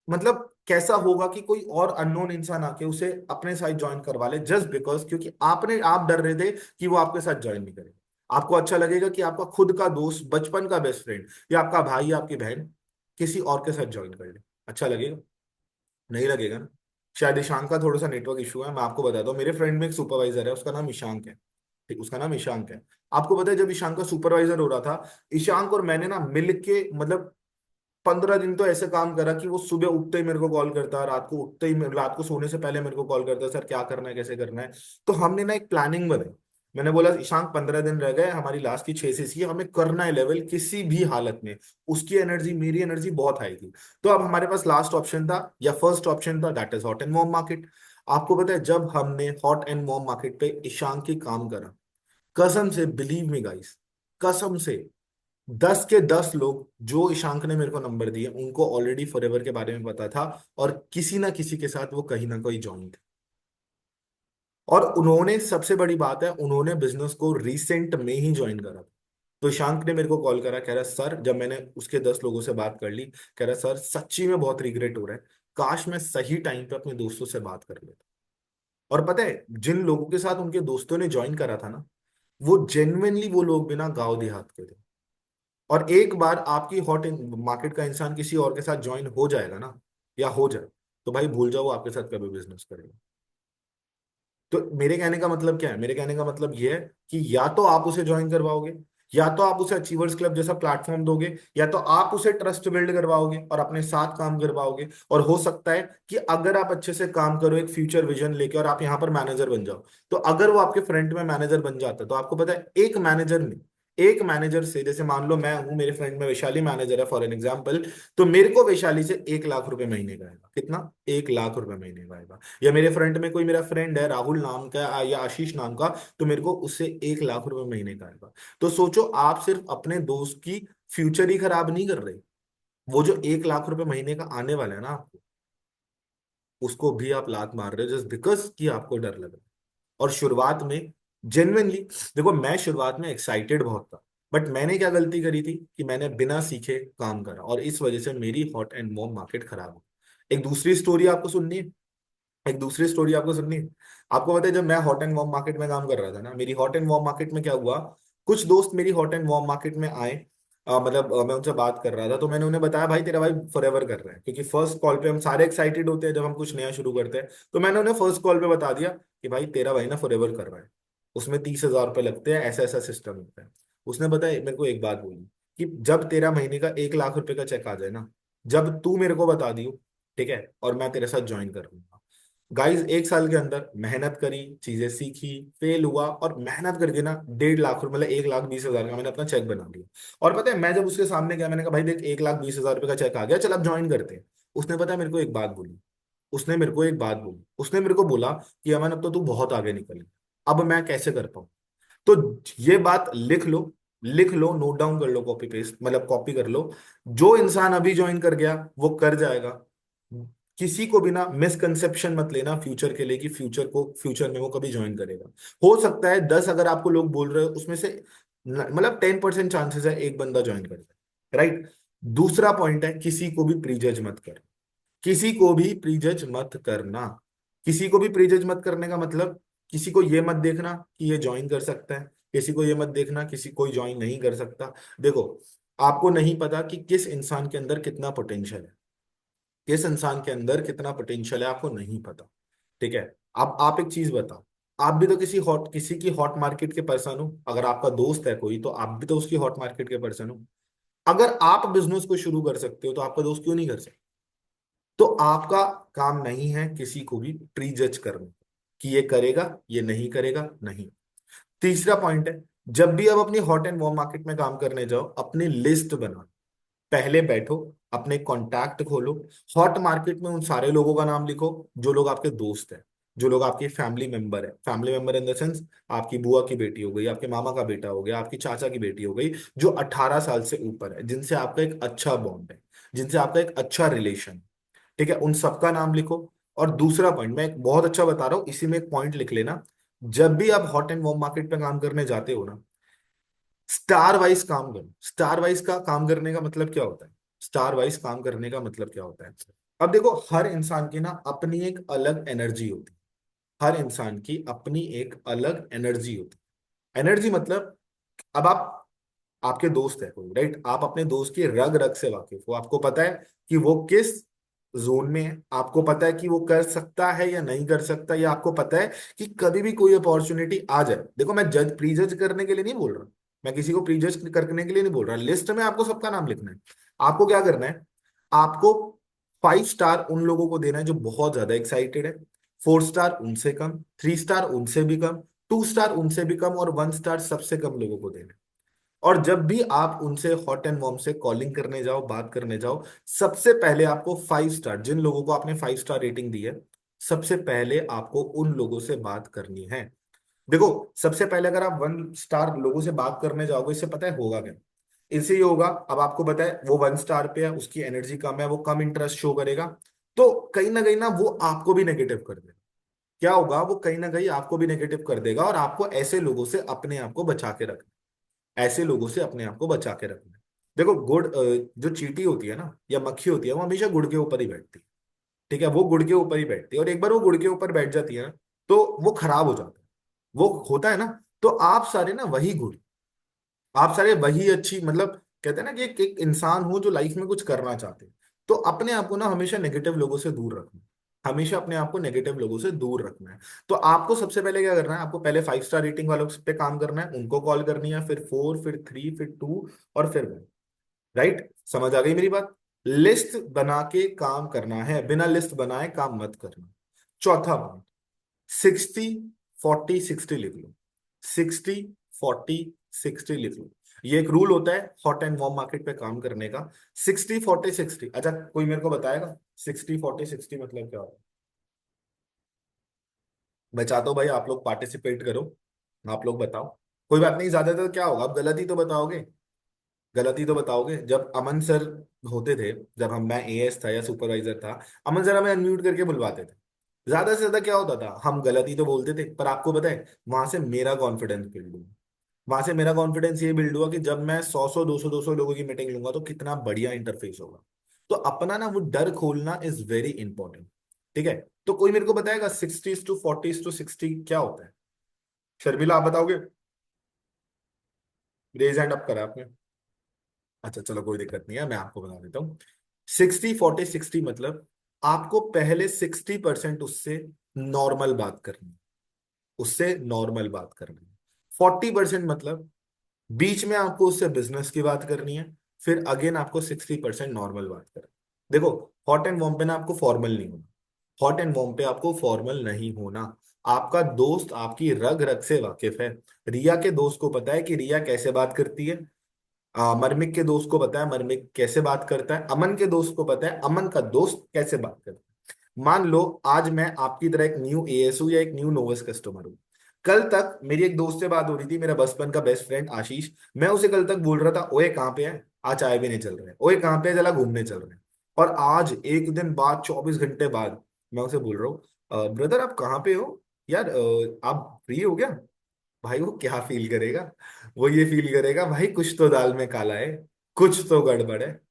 मतलब कैसा होगा कि कोई और अननोन इंसान आके उसे अपने साथ ज्वाइन करवा ले, जस्ट बिकॉज क्योंकि आप डर रहे थे कि वो आपके साथ ज्वाइन नहीं करेगा। आपको अच्छा लगेगा कि आपका खुद का दोस्त, बचपन का बेस्ट फ्रेंड या आपका भाई या आपकी बहन किसी और के साथ ज्वाइन कर ले? अच्छा लगेगा? नहीं लगेगा ना। शायद ईशांक का थोड़ा सा नेटवर्क इशू है, मैं आपको बताता हूँ। मेरे फ्रेंड में एक सुपरवाइजर है, उसका नाम ईशांक है। ठीक, उसका नाम ईशांक है। आपको पता है जब ईशांक का सुपरवाइजर हो रहा था, ईशांक और मैंने ना मिल के मतलब 15 दिन तो ऐसे काम करा कि वो सुबह उठते ही मेरे को कॉल करता, रात को उठते ही रात को सोने से पहले मेरे को कॉल करता, सर क्या करना है, कैसे करना है। तो हमने ना एक प्लानिंग बनाई। मैंने बोला ईशांक 15 दिन रह गए, हमारी लास्ट की 6 सीसी, हमें करना है लेवल किसी भी हालत में। उसकी एनर्जी मेरी एनर्जी बहुत हाई थी। तो अब हमारे पास लास्ट ऑप्शन था या फर्स्ट ऑप्शन था, that is hot and warm market. आपको पता है जब हमने हॉट एंड वार्म मार्केट पे ईशांक की काम करा, कसम से बिलीव मी गाइस, कसम से 10 के 10 लोग जो ईशांक ने मेरे को नंबर दिए उनको ऑलरेडी फॉरएवर के बारे में पता था, और किसी ना किसी के साथ वो कहीं ना कहीं ज्वाइन थे। और उन्होंने, सबसे बड़ी बात है, उन्होंने बिजनेस को रिसेंट में ही ज्वाइन करा था। तो ईशांक ने मेरे को कॉल करा, कह रहा सर, जब मैंने उसके 10 लोगों से बात कर ली, कह रहा सर सच्ची में बहुत रिग्रेट हो रहा है, काश मैं सही टाइम पे अपने दोस्तों से बात कर लेता। और पता है जिन लोगों के साथ उनके दोस्तों ने ज्वाइन करा था ना, वो जेन्युइनली वो लोग भी ना गांव देहात के थे। और एक बार आपकी हॉट मार्केट का इंसान किसी और के साथ ज्वाइन हो जाएगा ना, या हो जाए, तो भाई भूल जाओ वो आपके साथ कभी बिजनेस करेगा। तो मेरे कहने का मतलब क्या है? मेरे कहने का मतलब ये है कि या तो आप उसे ज्वाइन करवाओगे, या तो आप उसे अचीवर्स क्लब जैसा प्लेटफॉर्म दोगे, या तो आप उसे ट्रस्ट बिल्ड करवाओगे और अपने साथ काम करवाओगे। और हो सकता है कि अगर आप अच्छे से काम करो एक फ्यूचर विजन लेके, और आप यहाँ पर मैनेजर बन जाओ, तो अगर वो आपके फ्रंट में मैनेजर बन जाता है, तो आपको पता है एक मैनेजर से, जैसे मान लो मैं हूं, मेरे फ्रेंड में वैशाली मैनेजर है फॉर एन एग्जाम्पल, तो मेरे को वैशाली से 1 लाख रुपए महीने का आएगा। कितना? 1 लाख रुपए महीने का आएगा। या मेरे फ्रेंड में कोई मेरा फ्रेंड है राहुल नाम का या आशीष नाम का, तो मेरे को उससे 1 लाख रुपए महीने का आएगा। तो सोचो, आप सिर्फ अपने दोस्त की फ्यूचर ही खराब नहीं कर रहे, वो जो 1 लाख रुपए महीने का आने वाला है ना आपको, उसको भी आप लात मार रहे हो जस्ट बिकॉज कि आपको डर लग रहा है। और शुरुआत में जेन्युइनली, देखो मैं शुरुआत में एक्साइटेड बहुत था, बट मैंने क्या गलती करी थी कि मैंने बिना सीखे काम करा, और इस वजह से मेरी हॉट एंड मॉम मार्केट खराब हो। एक दूसरी स्टोरी आपको सुननी है, एक दूसरी स्टोरी आपको सुननी है। आपको पता है, जब मैं हॉट एंड वॉर्म मार्केट में काम कर रहा था ना, मेरी हॉट एंड वॉर्म मार्केट में क्या हुआ, कुछ दोस्त मेरी हॉट एंड वॉर्म मार्केट में आए। मतलब मैं उनसे बात कर रहा था, तो मैंने उन्हें बताया भाई तेरा भाई फॉरएवर कर रहा है, क्योंकि फर्स्ट कॉल पे हम सारे एक्साइटेड होते हैं जब हम कुछ नया शुरू करते हैं। तो मैंने उन्हें फर्स्ट कॉल पे बता दिया कि भाई तेरा भाई ना फॉरएवर कर रहा है, उसमें 30,000 रुपये लगते हैं, ऐसा ऐसा सिस्टम होता है। उसने बताया मेरे को एक बात बोली कि जब तेरा महीने का 1 लाख रुपए का चेक आ जाए ना, जब तू मेरे को बता दियो, ठीक है, और मैं तेरे साथ ज्वाइन कर लूंगा। गाइस 1 साल के अंदर मेहनत करी, चीजें सीखी, फेल हुआ, और मेहनत करके ना 1.5 लाख रुपए, मतलब 1,20,000 का मैंने अपना चेक बना लिया। और पता है मैं जब उसके सामने गया, मैंने कहा भाई देख 1,20,000 रुपए का चेक आ गया, चल अब ज्वाइन करते हैं। उसने पता है मेरे को एक बात बोली, उसने मेरे को बोला कि अमन अब तो तू बहुत आगे निकल गया, अब मैं कैसे कर पाऊँ। तो ये बात लिख लो, लिख लो, नोट डाउन कर लो, कॉपी पेस्ट मतलब कॉपी कर लो। जो इंसान अभी ज्वाइन कर गया वो कर जाएगा। किसी को भी ना मिसकंसेप्शन मत लेना फ्यूचर के लिए कि फ्यूचर में वो कभी ज्वाइन करेगा। हो सकता है 10 अगर आपको लोग बोल रहे हो उसमें से मतलब 10% चांसेस है एक बंदा ज्वाइन कर जाए, राइट। दूसरा पॉइंट है, किसी को भी प्रीजज मत कर, किसी को भी प्रीजज मत करना। किसी को भी प्रीजज मत करने का मतलब, किसी को ये मत देखना कि ये ज्वाइन कर सकता है, किसी को ये मत देखना किसी कोई ज्वाइन नहीं कर सकता। देखो, आपको नहीं पता कि किस इंसान के अंदर कितना पोटेंशियल है, किस इंसान के अंदर कितना पोटेंशियल है आपको नहीं पता, ठीक है। अब आप एक चीज बताओ, आप भी तो किसी की हॉट मार्केट के पर्सन हो, अगर आपका दोस्त है कोई तो आप भी तो उसकी हॉट मार्केट के पर्सन हो। अगर आप बिजनेस को शुरू कर सकते हो तो आपका दोस्त क्यों नहीं कर सकता? तो आपका काम नहीं है किसी को भी प्रीजज करना कि ये करेगा ये नहीं करेगा, नहीं। तीसरा पॉइंट है, जब भी आप अपनी हॉट एंड वार्म मार्केट में काम करने जाओ, अपनी लिस्ट बनाओ। पहले बैठो, अपने कॉन्टैक्ट खोलो, हॉट मार्केट में उन सारे लोगों का नाम लिखो जो लोग आपके दोस्त हैं, जो लोग आपके फैमिली मेंबर है, family member in the sense, आपकी बुआ की बेटी हो गई, आपके मामा का बेटा हो गया, आपकी चाचा की बेटी हो गई, जो 18 साल से ऊपर है, जिनसे आपका एक अच्छा बॉन्ड है, जिनसे आपका एक अच्छा रिलेशन, ठीक है, उन सबका नाम लिखो। और दूसरा पॉइंट मैं एक बहुत अच्छा बता रहा हूँ, इसी में एक पॉइंट लिख लेना। जब भी आप हॉट एंड वार्म मार्केट पे काम करने जाते हो ना, स्टार वाइज काम करो। स्टार वाइज का काम करने का मतलब क्या होता है? स्टार वाइज काम करने का मतलब क्या होता है? अब देखो, हर इंसान की ना अपनी एक अलग एनर्जी होती है, हर इंसान की अपनी एक अलग एनर्जी होती है। एनर्जी मतलब, अब आप, आपके दोस्त है कोई, राइट, आप अपने दोस्त की रग रग से वाकिफ हो, आपको पता है कि वो किस जोन में है, आपको पता है कि वो कर सकता है या नहीं कर सकता, या आपको पता है कि कभी भी कोई अपॉर्चुनिटी आ जाए। देखो मैं जज प्रीजज करने के लिए नहीं बोल रहा, मैं किसी को प्रीजज करने के लिए नहीं बोल रहा, लिस्ट में आपको सबका नाम लिखना है। आपको क्या करना है, आपको 5 स्टार उन लोगों को देना है जो बहुत ज्यादा एक्साइटेड है, 4 स्टार उनसे कम, 3 स्टार उनसे भी कम, 2 स्टार उनसे भी कम, और 1 स्टार सबसे कम लोगों को देना है। और जब भी आप उनसे हॉट एंड वॉर्म से कॉलिंग करने जाओ, बात करने जाओ, सबसे पहले आपको 5 स्टार, जिन लोगों को आपने 5 स्टार रेटिंग दी है, सबसे पहले आपको उन लोगों से बात करनी है। देखो, सबसे पहले अगर आप 1 स्टार लोगों से बात करने जाओगे, इससे पता है होगा क्या? इससे ये होगा, अब आपको पता है वो 1 स्टार पे है, उसकी एनर्जी कम है, वो कम इंटरेस्ट शो करेगा, तो कहीं ना वो आपको भी नेगेटिव कर देगा। क्या होगा, वो कहीं ना कहीं आपको भी नेगेटिव कर देगा, और आपको ऐसे लोगों से अपने आप को बचा के रखना, ऐसे लोगों से अपने आप को बचा के रखना है। देखो जो चींटी होती है ना या मक्खी होती है, वो हमेशा गुड़ के ऊपर ही बैठती है, ठीक है, वो गुड़ के ऊपर ही बैठती है, और एक बार वो गुड़ के ऊपर बैठ जाती है ना, तो वो खराब हो जाता है, वो होता है ना। तो आप सारे ना वही गुड़, आप सारे वही अच्छी, मतलब कहते हैं ना कि एक इंसान हो जो लाइफ में कुछ करना चाहते हैं, तो अपने आप को ना हमेशा नेगेटिव लोगों से दूर रखना। हमेशा अपने आप को नेगेटिव लोगों से दूर रखना है। तो आपको सबसे पहले क्या करना है, आपको पहले 5 स्टार रेटिंग वालों पे काम करना है, उनको कॉल करनी है, फिर 4, फिर 3, फिर 2 और फिर 1। राइट, समझ आ गई मेरी बात? लिस्ट बना के काम करना है, बिना लिस्ट बनाए काम मत करना। चौथा पॉइंट, 60-40-60 लिख लो। 60-40-60 लिख लो। ये एक रूल होता है हॉट एंड वार्म मार्केट पे काम करने का। 60-40-60, अच्छा कोई मेरे को बताएगा 60-40-60 मतलब क्या होता है? मैं चाहता हूँ भाई आप लोग पार्टिसिपेट करो, आप लोग बताओ। कोई बात नहीं, ज्यादातर क्या होगा, आप गलत ही तो बताओगे। गलत ही तो बताओगे। जब अमन सर होते थे, जब मैं एएस था या सुपरवाइजर था, अमन सर हमें अनम्यूट करके बुलवाते थे। ज्यादा से ज्यादा क्या होता था, हम गलत ही तो बोलते थे, पर आपको पता है वहां से मेरा कॉन्फिडेंस बिल्ड हुआ। वहां से मेरा कॉन्फिडेंस ये बिल्ड हुआ कि जब मैं 100 200 लोगों की मीटिंग लूंगा तो कितना बढ़िया इंटरफेस होगा। तो अपना ना वो डर खोलना इज वेरी इंपॉर्टेंट। ठीक है, तो कोई मेरे को बताएगा 60-40-60 क्या होता है? शर्मिला आप बताओगे? रेज हैंड अप करा आपने। अच्छा चलो कोई दिक्कत नहीं है, मैं आपको बता देता हूँ। 60-40-60 मतलब आपको पहले 60% उससे नॉर्मल बात करनी है, उससे नॉर्मल बात करनी है। 40% मतलब बीच में आपको उससे बिजनेस की बात करनी है, फिर अगेन आपको 60% नॉर्मल बात करनी है। देखो, हॉट एंड वॉर्म पे ना आपको फॉर्मल नहीं होना। हॉट एंड वॉर्म पे आपको फॉर्मल नहीं होना। आपका दोस्त आपकी रग रग से वाकिफ है। रिया के दोस्त को पता है कि रिया कैसे बात करती है। मर्मिक के दोस्त को पता है मर्मिक कैसे बात करता है। अमन के दोस्त को पता है अमन का दोस्त कैसे बात करता है। मान लो आज मैं आपकी तरह एक न्यू एएसयू या एक न्यू नोवस कस्टमर हूँ। कल तक मेरी एक दोस्त से बात हो रही थी, मेरा बचपन का बेस्ट फ्रेंड आशीष। मैं उसे कल तक बोल रहा था ओए कहाँ पे है, आज चाय भी नहीं चल रहे, ओए कहाँ पे है चला घूमने चल रहे हैं। और आज एक दिन बाद 24 घंटे बाद मैं उसे बोल रहा हूँ ब्रदर आप कहाँ पे हो यार, आप फ्री हो क्या? भाई वो क्या फील करेगा? वो ये फील करेगा भाई कुछ तो दाल में काला है, कुछ तो गड़बड़ है।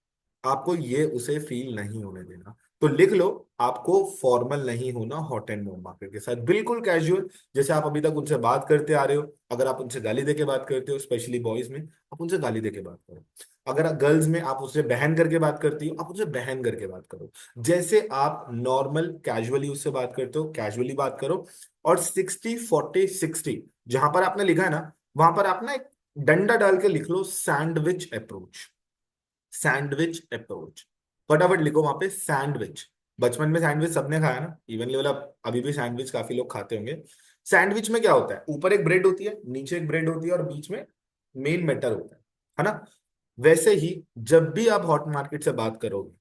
आपको ये उसे फील नहीं होने देना। तो लिख लो, आपको फॉर्मल नहीं होना हॉट एंड वार्म मार्केट के साथ, बिल्कुल कैजुअल। जैसे आप अभी तक उनसे बात करते आ रहे हो। अगर आप उनसे गाली देके बात करते हो, स्पेशली बॉयज में, आप उनसे गाली देके बात करो। अगर गर्ल्स में आप उससे बहन करके बात करती हो, आप उससे बहन करके बात करो। जैसे आप नॉर्मल कैजुअली उससे बात करते हो, कैजुअली बात करो। और 60-40-60 जहां पर आपने लिखा है ना, वहां पर आप ना एक डंडा डाल के लिख लो सैंडविच अप्रोच। सैंडविच अप्रोच, फटाफट लिखो वहां पे सैंडविच। बचपन में सैंडविच सबने खाया ना, इवन मतलब अभी भी सैंडविच काफी लोग खाते होंगे। सैंडविच में क्या होता है, ऊपर एक ब्रेड होती है, नीचे एक ब्रेड होती है और बीच में मेन मेटर होता है ना? वैसे ही जब भी आप हॉट मार्केट से बात करोगे,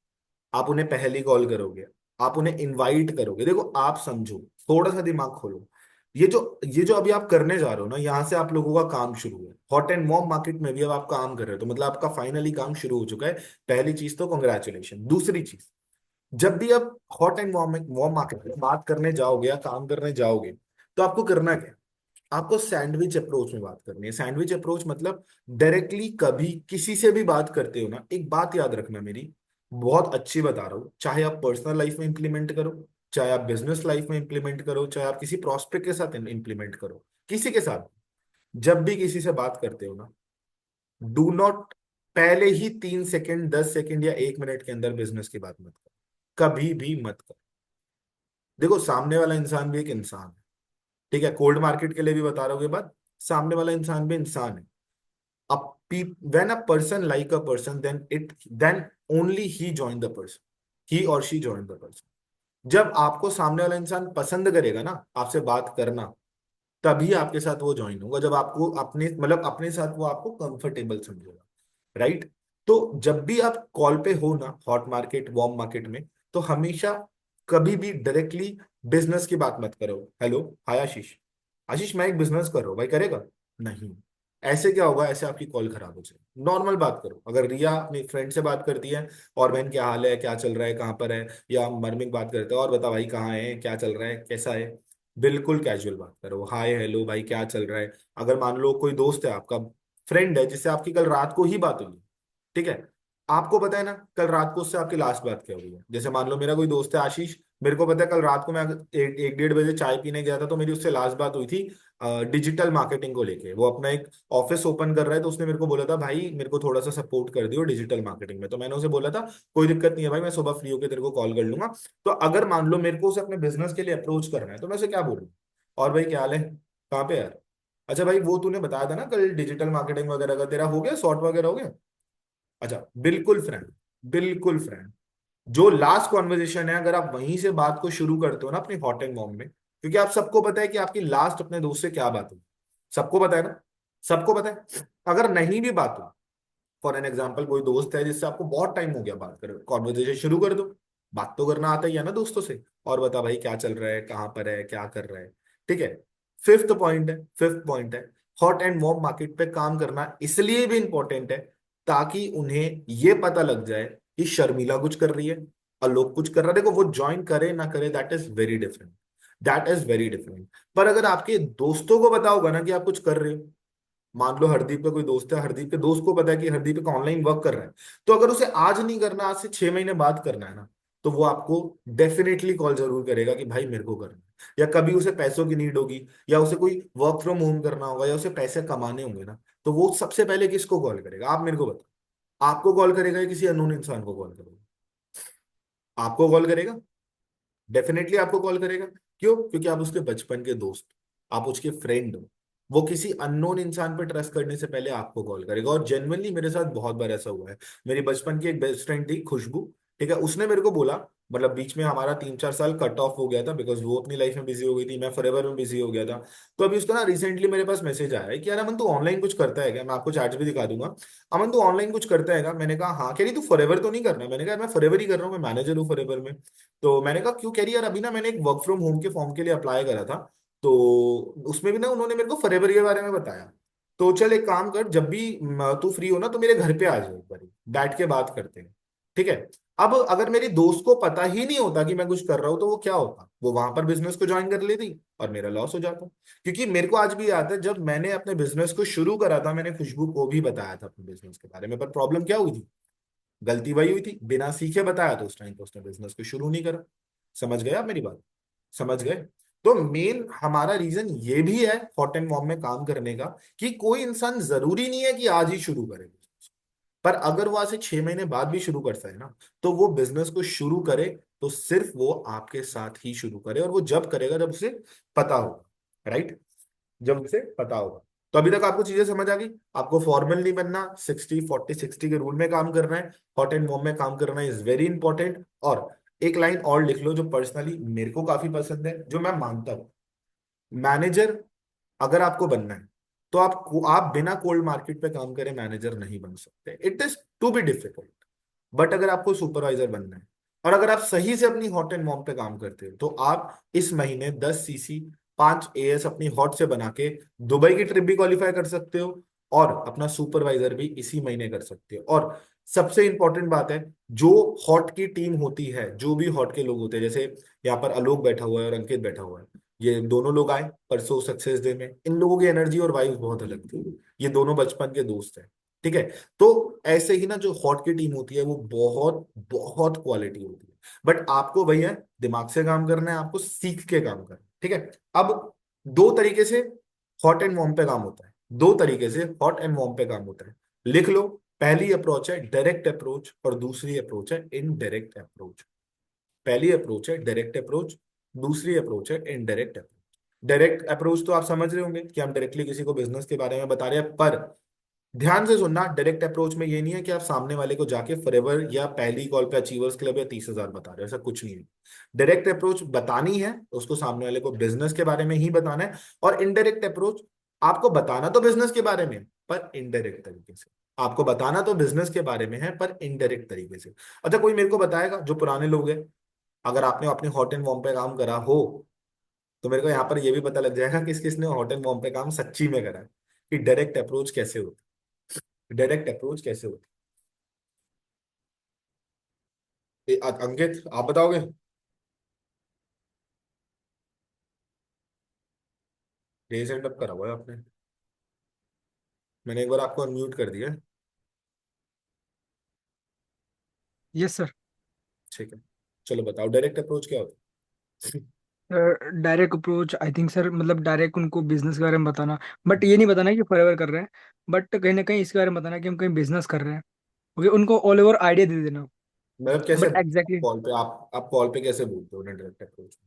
आप उन्हें पहली कॉल करोगे, आप उन्हें इनवाइट करोगे। देखो आप समझो, थोड़ा सा दिमाग खोलो। ये जो अभी आप करने जा रहे हो ना, यहां से आप लोगों का काम शुरू है। हॉट एंड वार्म मार्केट में भी अब आप काम कर रहे हो, तो मतलब आपका फाइनली काम शुरू हो चुका है। पहली चीज तो कॉन्ग्रेचुलेशन। दूसरी चीज, जब भी आप hot and warm warm market में बात करने जाओगे या काम करने जाओगे, तो आपको करना क्या है? आपको सैंडविच अप्रोच में बात करनी है। सैंडविच अप्रोच मतलब डायरेक्टली कभी किसी से भी बात करते हो ना, एक बात याद रखना मेरी, बहुत अच्छी बता रहा हूँ, चाहे आप पर्सनल लाइफ में इंप्लीमेंट करो, चाहे आप बिजनेस लाइफ में इंप्लीमेंट करो, चाहे आप किसी प्रोस्पेक्ट के साथ इंप्लीमेंट करो, किसी के साथ, जब भी किसी से बात करते हो ना, डू नॉट पहले ही 3 सेकंड 10 सेकंड या 1 मिनट के अंदर बिजनेस की बात मत करो, कभी भी मत करो। देखो सामने वाला इंसान भी एक इंसान है। ठीक है, कोल्ड मार्केट के लिए भी बता रहा हूँ ये बात। सामने वाला इंसान भी इंसान है। अब when a person like a person, then only he join the person, he or she join the person। जब आपको सामने वाला इंसान पसंद करेगा ना आपसे बात करना, तभी आपके साथ वो ज्वाइन होगा। जब आपको अपने मतलब अपने साथ वो आपको कंफर्टेबल समझेगा। राइट? तो जब भी आप कॉल पे हो ना हॉट मार्केट वार्म मार्केट में, तो हमेशा कभी भी डायरेक्टली बिजनेस की बात मत करो। हेलो हाय आशीष, आशीष मैं एक बिजनेस कर रहा हूँ भाई, करेगा? नहीं। ऐसे क्या होगा, ऐसे आपकी कॉल खराब हो जाएगी। नॉर्मल बात करो। अगर रिया अपनी फ्रेंड से बात करती है, और बहन क्या हाल है, क्या चल रहा है, कहाँ पर है, या मर्मिक बात करते हैं और बता भाई कहाँ है, क्या चल रहा है, कैसा है, बिल्कुल कैजुअल बात करो। हाय हेलो भाई क्या चल रहा है। अगर मान लो कोई दोस्त है आपका, फ्रेंड है, जिससे आपकी कल रात को ही बात हुई, ठीक है, आपको पता है ना कल रात को उससे आपकी लास्ट बात क्या हुई है। जैसे मान लो मेरा कोई दोस्त है आशीष, मेरे को पता है, कल रात को मैं अगर एक 1:30 बजे चाय पीने गया था, तो मेरी उससे लास्ट बात हुई थी डिजिटल मार्केटिंग को लेके। वो अपना एक ऑफिस ओपन कर रहा है, तो उसने मेरे को बोला था भाई मेरे को थोड़ा सा सपोर्ट कर दियो डिजिटल मार्केटिंग में। तो मैंने उसे बोला था कोई दिक्कत नहीं है भाई, मैं सुबह फ्री होकर तेरे को कॉल कर लूंगा। तो अगर मान लो मेरे को उसे अपने बिजनेस के लिए अप्रोच करना है, तो मैं उसे क्या बोलूँ, और भाई क्या हाल है, कहाँ पे यार, अच्छा भाई वो तूने बताया था ना कल डिजिटल मार्केटिंग वगैरह का, तेरा हो गया, सॉर्ट वगैरह हो गया। अच्छा, बिल्कुल फ्रेंड, बिल्कुल फ्रेंड। जो लास्ट कॉन्वर्जेशन है, अगर आप वहीं से बात को शुरू करते हो ना अपनी हॉट एंड मॉम में, क्योंकि आप सबको पता है कि आपकी लास्ट अपने दोस्त से क्या बात हुई, सबको पता है ना, सबको पता है। अगर नहीं भी बात हो, फॉर एन एग्जाम्पल कोई दोस्त है जिससे आपको बहुत टाइम हो गया बात करे, कॉन्वर्जेशन शुरू कर दो। बात तो करना आता ही है ना दोस्तों से, और बता भाई क्या चल रहा है, कहाँ पर है, क्या कर रहा है। ठीक है। फिफ्थ पॉइंट है, हॉट एंड वॉर्म मार्केट पे काम करना इसलिए भी इंपॉर्टेंट है ताकि उन्हें ये पता लग जाए कि शर्मिला कुछ कर रही है, आलोक कुछ कर रहा है। देखो वो ज्वाइन करे ना करे, that is very different, that is very different. पर अगर आपके दोस्तों को पता होगा ना कि आप कुछ कर रहे हो, मान लो हरदीप का कोई दोस्त है, हरदीप के दोस्त को पता है कि हरदीप एक ऑनलाइन वर्क कर रहा है, तो अगर उसे आज नहीं करना, आज से 6 महीने बाद करना है ना, तो वो आपको डेफिनेटली कॉल जरूर करेगा कि भाई मेरे को करना है। या कभी उसे पैसों की नीड होगी, या उसे कोई वर्क फ्रॉम होम करना होगा, या उसे पैसे कमाने होंगे ना, तो वो सबसे पहले किसको कॉल करेगा, आप मेरे को बताओ। आपको कॉल करेगा या किसी अननोन इंसान को कॉल करेगा? आपको कॉल करेगा, डेफिनेटली आपको कॉल करेगा। क्यों? क्योंकि आप उसके बचपन के दोस्त, आप उसके फ्रेंड हो। वो किसी अननोन इंसान पे ट्रस्ट करने से पहले आपको कॉल करेगा। और जेन्युइनली मेरे साथ बहुत बार ऐसा हुआ है। मेरी बचपन की एक बेस्ट फ्रेंड थी खुशबू, ठीक है, उसने मेरे को बोला, मतलब बीच में हमारा 3-4 साल कट ऑफ हो गया था, बिकॉज वो अपनी लाइफ में बिजी हो गई थी, मैं फॉरएवर में बिजी हो गया था। तो अभी उसका ना रिसेंटली मेरे पास मैसेज आया है कि यार अमन तू ऑनलाइन कुछ करता है क्या, मैं आपको चैट भी दिखा दूंगा। अमन तू ऑनलाइन कुछ करता है क्या? मैंने कहा हाँ। कह रही तू फॉरएवर तो नहीं करना? मैंने कहा मैं फॉरएवर ही कर रहा हूँ, मैं मैनेजर हूँ फॉरएवर में। तो मैंने कहा क्यों? कह रही यार अभी ना मैंने एक वर्क फ्रॉम होम के फॉर्म के लिए अप्लाई करा था, तो उसमें भी ना उन्होंने मेरे को फॉरएवर के बारे में बताया। तो चल एक काम कर, जब भी तू फ्री हो ना तो मेरे घर पे आ जाओ, एक बार बैठ के बात करते हैं। ठीक है। अब अगर मेरी दोस्त को पता ही नहीं होता कि मैं कुछ कर रहा हूं, तो वो क्या होता, वो वहां पर बिजनेस को ज्वाइन कर लेती और मेरा लॉस हो जाता। क्योंकि मेरे को आज भी याद है, जब मैंने अपने बिजनेस को शुरू करा था, मैंने खुशबू को भी बताया था अपने बिजनेस के बारे में, पर प्रॉब्लम क्या हुई थी, गलती वही हुई थी, बिना सीखे बताया तो उस टाइम पे उसने बिजनेस को शुरू नहीं करा। समझ गए आप मेरी बात? समझ गए? तो मेन हमारा रीजन ये भी है हॉट एंड वॉर्म में काम करने का, कि कोई इंसान जरूरी नहीं है कि आज ही शुरू करे business। पर अगर वो आज से 6 महीने बाद भी शुरू करता है ना, तो वो बिजनेस को शुरू करे, तो सिर्फ वो आपके साथ ही शुरू करे, और वो जब करेगा जब उसे पता होगा, राइट, जब उसे पता होगा। तो अभी तक आपको चीजें समझ आ गई। आपको फॉर्मल नहीं बनना, 60-40-60 के रूल में काम करना है, हॉट एंड वॉर्म में काम करना इज वेरी इंपॉर्टेंट। और एक लाइन और लिख लो जो पर्सनली मेरे को काफी पसंद है, जो मैं मानता हूँ, मैनेजर अगर आपको बनना है, तो आप बिना कोल्ड मार्केट पे काम करे मैनेजर नहीं बन सकते, it is to be difficult. But अगर आपको सुपरवाइजर बनना है, और अगर आप सही से अपनी हॉट एंड मॉम पे काम करते हो, तो आप इस महीने 10 सीसी 5 एएस अपनी हॉट से बना के दुबई की ट्रिप भी क्वालिफाई कर सकते हो, और अपना सुपरवाइजर भी इसी महीने कर सकते हो। और सबसे इंपॉर्टेंट बात है, जो हॉट की टीम होती है, जो भी हॉट के लोग होते हैं, जैसे यहाँ पर आलोक बैठा हुआ है और अंकित बैठा हुआ है, ये दोनों लोग आए परसों सक्सेस डे में, इन लोगों की एनर्जी और वाइब्स बहुत अलग थी। ये दोनों बचपन के दोस्त हैं। ठीक है। तो ऐसे ही ना जो हॉट की टीम होती है वो बहुत बहुत क्वालिटी होती है। बट आपको भैया दिमाग से काम करना है, आपको सीख के काम करना है। ठीक है। अब दो तरीके से हॉट एंड वॉर्म पे काम होता है, दो तरीके से हॉट एंड वॉर्म पे काम होता है, लिख लो। पहली अप्रोच है डायरेक्ट अप्रोच, और दूसरी अप्रोच है इनडायरेक्ट अप्रोच। पहली अप्रोच है डायरेक्ट अप्रोच, दूसरी अप्रोच है इनडायरेक्ट अप्रोच। डायरेक्ट अप्रोच तो आप समझ रहे होंगे कि हम डायरेक्टली किसी को बिजनेस के बारे में बता रहे हैं, पर ध्यान से सुनना, डायरेक्ट अप्रोच में ये नहीं है कि आप सामने वाले को जाके फॉरएवर या पहली कॉल पे अचीवर्स क्लब या 30,000 बता रहे हो, ऐसा कुछ नहीं है। डायरेक्ट अप्रोच बतानी है उसको, सामने वाले को बिजनेस के बारे में ही बताना है। और इनडायरेक्ट अप्रोच, आपको बताना तो बिजनेस के बारे में है, पर इनडायरेक्ट तरीके से। आपको बताना तो बिजनेस के बारे में है, पर इनडायरेक्ट तरीके से। अच्छा, कोई मेरे को बताएगा जो पुराने लोग हैं, अगर आपने अपने हॉट एंड वॉर्म पे काम करा हो, तो मेरे को यहाँ पर ये भी पता लग जाएगा किस किसने हॉट एंड वॉर्म पे काम सच्ची में करा है, कि डायरेक्ट अप्रोच कैसे होता है, डायरेक्ट अप्रोच कैसे होता है। अंकित आप बताओगे? रेज एंड अप करा हुआ है आपने, मैंने एक बार आपको अनम्यूट कर दिया है। Yes sir. ठीक है, चलो बताओ डायरेक्ट अप्रोच क्या होता direct approach I think sir, मतलब डायरेक्ट उनको बिजनेस के बारे में बताना, बट ये नहीं बताना कि फॉरएवर कर रहे हैं, बट कहीं ना कहीं इसके बारे में बताना कि हम कहीं बिजनेस कर रहे हैं। ओके, उनको ऑल ओवर आइडिया दे देना। मतलब कैसे बट एग्जैक्टली कॉल पे आप कॉल पे कैसे बोलते हो उन्हें डायरेक्ट अप्रोच?